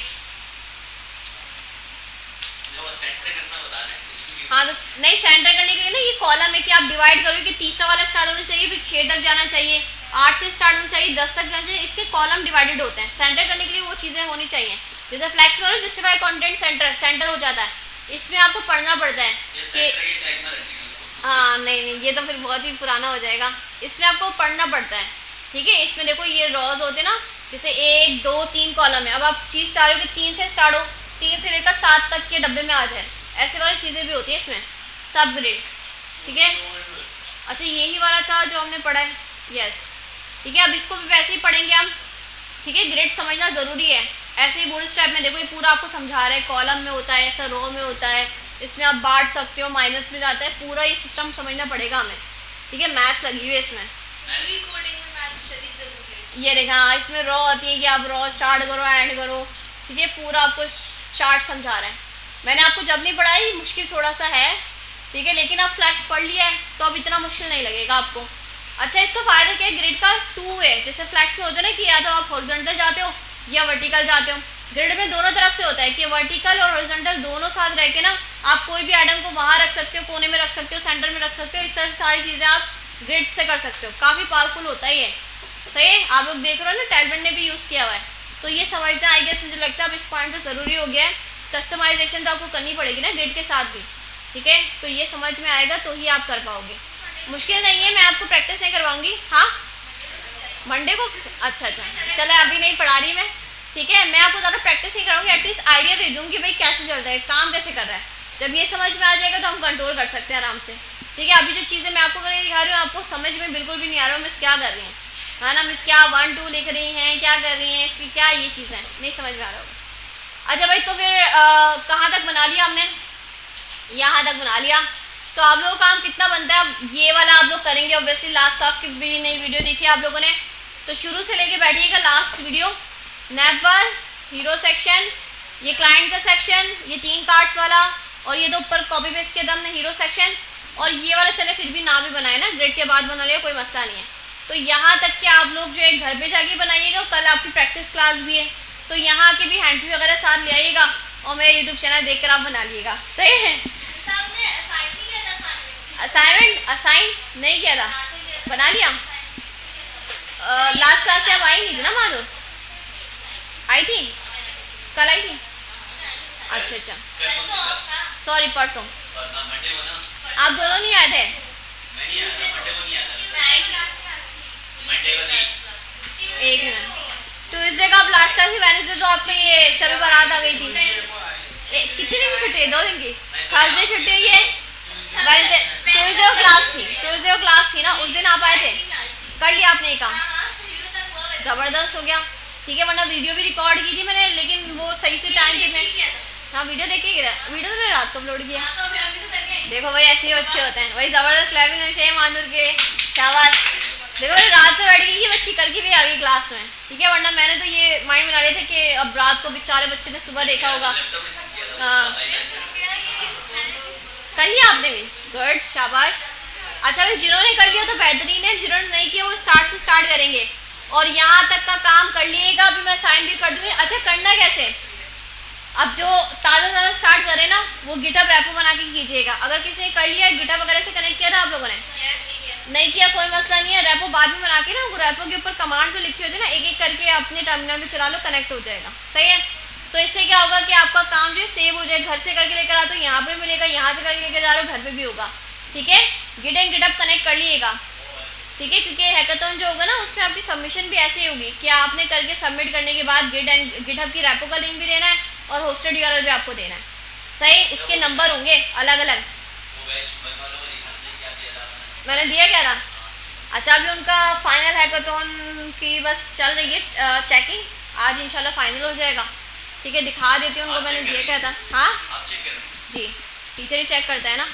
Speaker 1: हाँ तो नहीं सेंटर करने के लिए ना ये कॉलम है कि आप डिवाइड करोगे कि तीसरा वाला स्टार्ट होना चाहिए, फिर 6 तक जाना चाहिए, 8 से स्टार्ट होना चाहिए, 10 तक जाना चाहिए, इसके कॉलम डिवाइडेड होते हैं। सेंटर करने के लिए वो चीज़ें होनी चाहिए, जैसे फ्लैक्स में जस्टिफाई कंटेंट सेंटर हो जाता है, इसमें आपको पढ़ना पड़ता है कि हाँ नहीं ये तो फिर बहुत ही पुराना हो जाएगा, इसमें आपको पढ़ना पड़ता है। ठीक है, इसमें देखो ये रॉज होते ना, जैसे 1 2 3 कॉलम है, अब आप चीज़ चाह रहे हो कि 3 से स्टार्ट हो, 3 से लेकर 7 तक के डब्बे में आ जाए, ऐसे वाली चीज़ें भी होती हैं इसमें, सब ग्रिड। ठीक है, अच्छा यही वाला था जो हमने पढ़ा है, यस। ठीक है, अब इसको भी वैसे ही पढ़ेंगे हम। ठीक है, ग्रिड समझना ज़रूरी है, ऐसे ही बूट स्ट्रैप में देखो ये पूरा आपको समझा रहा है, कॉलम में होता है, ऐसा रो में होता है, इसमें आप बांट सकते हो, माइनस में जाता है, पूरा ये सिस्टम समझना पड़ेगा हमें। ठीक है, मैथ्स लगी हुई है इसमें, ये देखा इसमें रॉ आती है कि आप रॉ स्टार्ट करो एंड करो। ठीक है, पूरा आपको चार्ट समझा रहा है, मैंने आपको जब नहीं पढ़ाई मुश्किल थोड़ा सा है। ठीक है, लेकिन आप फ्लैक्स पढ़ लिया है तो अब इतना मुश्किल नहीं लगेगा आपको। अच्छा, इसका फ़ायदा क्या है, ग्रिड का 2 है, जैसे फ्लैक्स में होता है ना कि या तो आप हॉरिजॉन्टल जाते हो या वर्टिकल जाते हो, ग्रिड में दोनों तरफ से होता है कि वर्टिकल और हॉरिजॉन्टल दोनों साथ रह के ना आप कोई भी आइटम को वहाँ रख सकते हो, कोने में रख सकते हो, सेंटर में रख सकते हो, इस तरह से सारी चीज़ें आप ग्रिड से कर सकते हो, काफ़ी पावरफुल होता है ये। सही है, आप लोग देख रहे हो ना टैलबेट ने भी यूज़ किया हुआ है, तो ये समझना आई गेस मुझे लगता है अब इस पॉइंट पर ज़रूरी हो गया है। कस्टमाइजेशन तो आपको करनी पड़ेगी ना ग्रिड के साथ भी। ठीक है, तो ये समझ में आएगा तो ही आप कर पाओगे, मुश्किल नहीं है, मैं आपको प्रैक्टिस नहीं करवाऊंगी। हाँ मंडे को, अच्छा चलो अभी नहीं पढ़ा रही मैं। ठीक है, मैं आपको ज़्यादा प्रैक्टिस नहीं कराऊंगी, एटलीस्ट आइडिया दे दूँगी भाई कैसे चल रहा है काम, कैसे कर रहा है। जब ये समझ में आ जाएगा तो हम कंट्रोल कर सकते हैं आराम से। ठीक है, अभी जो चीज़ें मैं आपको करके दिखा रही हूँ आपको समझ में बिल्कुल भी नहीं आ रहा मिस क्या कर रही हैं, है ना, मिस क्या 1 2 लिख रही हैं, क्या कर रही हैं, इसकी क्या ये चीज़ें नहीं समझ में आ रहा होगा। अच्छा भाई, तो फिर कहाँ तक बना लिया हमने, यहाँ तक बना लिया, तो आप लोगों का काम कितना बनता है, अब ये वाला आप लोग करेंगे ऑब्वियसली। लास्ट हाफ की भी नई वीडियो देखी आप लोगों ने, तो शुरू से लेके बैठिएगा लास्ट वीडियो। नेपवर, हीरो सेक्शन, ये क्लाइंट का सेक्शन, ये 3 कार्ड्स वाला, और ये तो ऊपर कॉपी पेस्ट के दम हीरो सेक्शन, और ये वाला चले फिर भी ना भी बनाए ना, ग्रेड के बाद बना लिया कोई मसला नहीं है। तो यहाँ तक कि आप लोग जो है घर पे जाके बनाइएगा, कल आपकी प्रैक्टिस क्लास भी है, तो यहाँ के भी हैंड वगैरह साथ ले आइएगा और मेरा यूट्यूब चैनल देख कर आप बना लीजिएगा। सही है, असाइनमेंट असाइन नहीं किया था, बना लिया। लास्ट क्लास से आप आई नहीं थी ना माधुर, आई थी कल आई थी, अच्छा सॉरी परसों, आप दोनों नहीं आए थे। एक मिनट, ट्यूसडे का आप लास्ट क्लास थी, वेडनेसडे तो आपकी ये शब बारात आ गई थी। कितने दिन की छुट्टी है, 2 दिन की, थर्सडे छुट्टी है, ये वेडनेसडे, ट्यूसडे को क्लास थी ना, उस दिन आप आए थे, कर लिया आपने ये काम, ज़बरदस्त हो गया। ठीक है, वरना वीडियो भी रिकॉर्ड की थी मैंने, लेकिन वो सही से टाइम पे मैं, हाँ वीडियो देख के गिरा, वीडियो तो मैंने रात को अपलोड किया। देखो भाई ऐसे ही बच्चे होते हैं, वही ज़बरदस्त क्लैपिंग होनी चाहिए मानूर के, शाबाश। देखो रात को बैठ के अच्छी करके भी आ गई क्लास में, ठीक है, वरना मैंने तो ये माइंड बना लिए थे कि अब रात को बेचारे बच्चे ने सुबह देखा होगा। हाँ कर लिया आपने भी, गुड, शाबाश। अच्छा भाई जिन्होंने कर लिया तो बेहतरीन है, जिन्होंने नहीं किया वो स्टार्ट से स्टार्ट करेंगे और यहाँ तक का काम कर लिएगा। अभी मैं साइन भी कर दूंगी। अच्छा करना कैसे, अब जो ताज़ा स्टार्ट करे ना वो गिटहब रेपो बना के कीजिएगा। अगर किसी ने कर लिया गिटहब वगैरह से कनेक्ट किया था आप लोगों ने? नहीं किया कोई मसला नहीं है, रेपो बाद में बना के ना वो रेपो के ऊपर कमांड जो लिखी होती है ना एक एक करके अपने टर्मिनल में चला लो, कनेक्ट हो जाएगा, सही है। तो इससे क्या होगा कि आपका काम जो है सेव हो जाए। घर से करके लेकर आते हो यहाँ पर मिलेगा, यहाँ से करके लेकर जा रहे हो घर पे भी होगा, ठीक है। गिट एंड गिटहब कनेक्ट कर लिएगा, ठीक है, क्योंकि हैकाथॉन जो होगा ना उसमें आपकी सबमिशन भी ऐसे ही होगी कि आपने करके सबमिट करने के बाद गिटहब की रेपो का लिंक भी देना है और होस्टेड यूआरएल भी आपको देना है, सही। उसके नंबर होंगे अलग अलग, मैंने दिया क्या था? अच्छा अभी उनका फाइनल हैकाथॉन की बस चल रही है चेकिंग, आज इंशाल्लाह फाइनल हो जाएगा, ठीक है। दिखा देती हूँ उनको मैंने दिया क्या था। हाँ जी टीचर ही चेक करता है ना।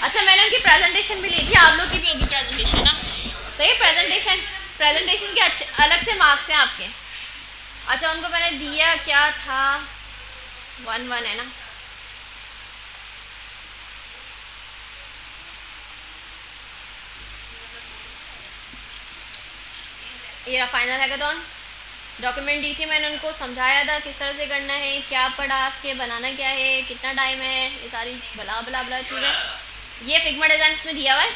Speaker 1: अच्छा मैंने उनकी प्रेजेंटेशन भी ली थी, आप लोग की भी होगी प्रेजेंटेशन ना, सही। प्रेजेंटेशन के अच्छे अलग से मार्क्स हैं आपके। अच्छा उनको मैंने दिया क्या था, 1-1 है ना। ये रहा फाइनल हैकाथॉन, डॉक्यूमेंट दी थी मैंने उनको, समझाया था किस तरह से करना है, क्या टास्क है, बनाना क्या है, कितना टाइम है, ये सारी बला बला बला चीज़ें। ये फिग्मा डिज़ाइन में दिया हुआ है।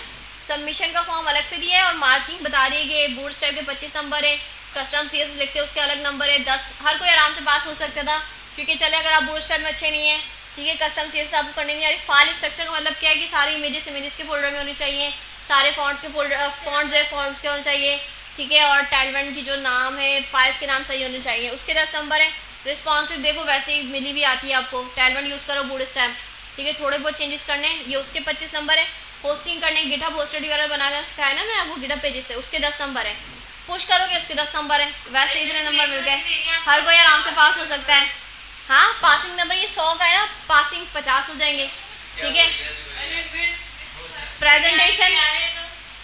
Speaker 1: सबमिशन का फॉर्म अलग से दिया है और मार्किंग बता दिए गए। बूटस्ट्रैप के 25 नंबर है, कस्टम सीएस लिखते हैं उसके अलग नंबर है 10। हर कोई आराम से पास हो सकता था, क्योंकि चले अगर आप बूटस्ट्रैप में अच्छे नहीं है, ठीक है, कस्टम सीएस आपको करने नहीं आ रही। फाइल स्ट्रक्चर का मतलब क्या है कि सारी इमेजेस के फोल्डर में होनी चाहिए, सारे फॉन्ट्स के फॉन्ट्स के होने चाहिए, ठीक है, और टैलवेंट की जो नाम है फाइल्स के नाम सही होने चाहिए, उसके 10 नंबर है। रिस्पॉन्सिव देखो वैसे ही मिली भी आती है आपको, टैलवेंट यूज़ करो बूटस्ट्रैप, ठीक है, थोड़े बहुत चेंजेस करने, ये उसके 25 नंबर है। पोस्टिंग करने गिटहब होस्टेड यूआरएल बनाना सिखाया ना मैं आपको गिटहब पेजेस से, उसके 10 नंबर है। पुश करोगे उसके 10 नंबर है। वैसे इतने नंबर मिल गए, हर कोई आराम से पास हो सकता है। हाँ पासिंग नंबर ये 100 का है ना, पासिंग 50 हो जाएंगे, ठीक है। प्रेजेंटेशन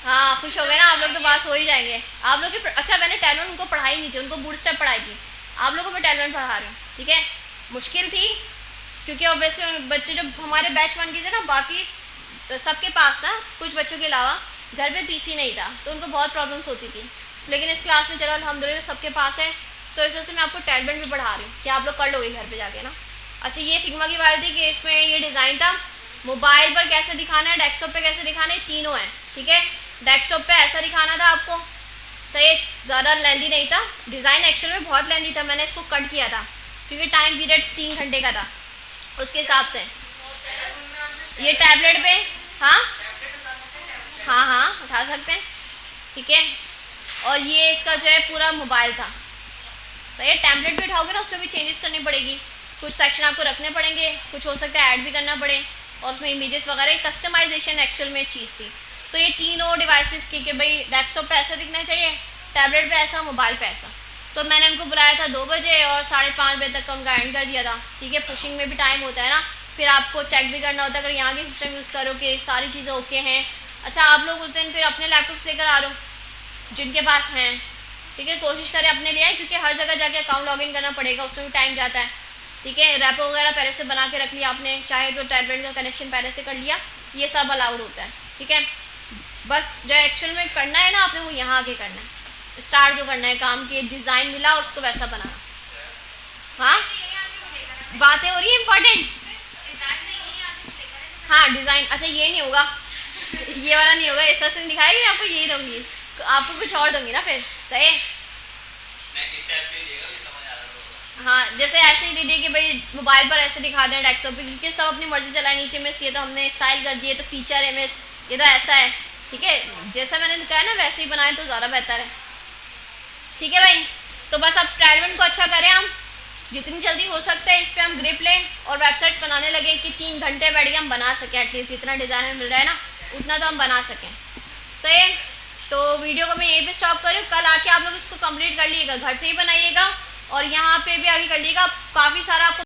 Speaker 1: हाँ खुश हो गए ना आप लोग, तो पास हो ही जाएंगे आप लोग के। अच्छा मैंने टैलेंट उनको पढ़ाई नहीं थी, उनको बूटस्ट्रैप पढ़ाई थी, आप लोगों को मैं टैलेंट पढ़ा रही हूँ, ठीक है। मुश्किल थी क्योंकि ऑब्वियसली बच्चे जो हमारे बैच 1 के थे ना, बाकी सबके पास था, कुछ बच्चों के अलावा घर पे पीसी नहीं था, तो उनको बहुत प्रॉब्लम्स होती थी। लेकिन इस क्लास में चलो अल्हम्दुलिल्लाह सबके पास है, तो इस वजह से मैं आपको टैलेंट भी पढ़ा रही हूँ कि आप लोग कर लोगे घर पे जाके ना। अच्छा ये फिग्मा की बात थी कि इसमें ये डिज़ाइन था, मोबाइल पर कैसे दिखाना है, डेस्कटॉप पे कैसे दिखाना है, तीनों हैं, ठीक है। डेस्कटॉप पे ऐसा दिखाना था आपको, सही, ज़्यादा लेंदी नहीं था डिज़ाइन, एक्चुअल में बहुत लेंदी था, मैंने इसको कट किया था क्योंकि टाइम पीरियड 3 घंटे का था, उसके हिसाब से। ये टैबलेट पे हाँ उठा सकते हैं, ठीक है। और ये इसका जो है पूरा मोबाइल था, तो ये टैबलेट भी उठाओगे ना उसमें भी चेंजेस करनी पड़ेगी, कुछ सेक्शन आपको रखने पड़ेंगे, कुछ हो सकता है ऐड भी करना पड़े, और उसमें इमेजेस वगैरह कस्टमाइजेशन एक्चुअल में चीज़ थी। तो ये तीनों डिवाइसेस की कि भाई डेस्कटॉप पे ऐसा दिखना चाहिए, टैबलेट पे ऐसा, मोबाइल पे ऐसा। तो मैंने उनको बुलाया था 2 बजे और 5:30 बजे तक का उनका एंड कर दिया था, ठीक है। पुशिंग में भी टाइम होता है ना, फिर आपको चेक भी करना होता है अगर यहाँ के सिस्टम यूज़ करो कि सारी चीज़ें ओके हैं। अच्छा आप लोग उस दिन फिर अपने लैपटॉप्स लेकर आ रहे हो जिनके पास हैं, ठीक है, कोशिश करें अपने लिए आए, क्योंकि हर जगह जाके अकाउंट लॉगिन करना पड़ेगा, उसमें भी टाइम जाता है, ठीक है। रेपो वगैरह पहले से बना के रख लिया आपने, चाहे तो टैबलेट का कनेक्शन पहले से कर लिया, ये सब अलाउड होता है, ठीक है। बस जो एक्चुअल में करना है ना आपने वो यहाँ आके करना है, स्टार्ट जो करना है काम की, डिज़ाइन मिला और उसको वैसा बनाना। हाँ बातें हो रही है इंपॉर्टेंट, हाँ डिज़ाइन। अच्छा ये नहीं होगा, ये वाला नहीं होगा, इस वजह से दिखाएगी मैं आपको, यही दूंगी आपको, कुछ और दूंगी ना फिर, सही। हाँ जैसे ऐसे ही दीदी कि भाई मोबाइल पर ऐसे दिखा दें डेस्कटॉप पे, क्योंकि सब अपनी मर्जी चलाएंगे कि मिस ये तो हमने स्टाइल कर दिए तो फीचर है, मिस ये तो ऐसा है, ठीक है। जैसा मैंने कहा ना वैसे ही बनाए तो ज़्यादा बेहतर है, ठीक है भाई। तो बस अब टैलेंट को अच्छा करें हम, जितनी जल्दी हो सकता है इस पर हम ग्रिप लें और वेबसाइट्स बनाने लगे कि 3 घंटे बैठ के हम बना सकें, एटलीस्ट जितना डिज़ाइन हमें मिल रहा है ना उतना तो हम बना सकें, सही। तो वीडियो को मैं यहीं पे स्टॉप करूँ, कल आके आप लोग इसको कंप्लीट कर लीजिएगा, घर से ही बनाइएगा और यहाँ पे भी आगे कर लीजिएगा, काफ़ी सारा आपको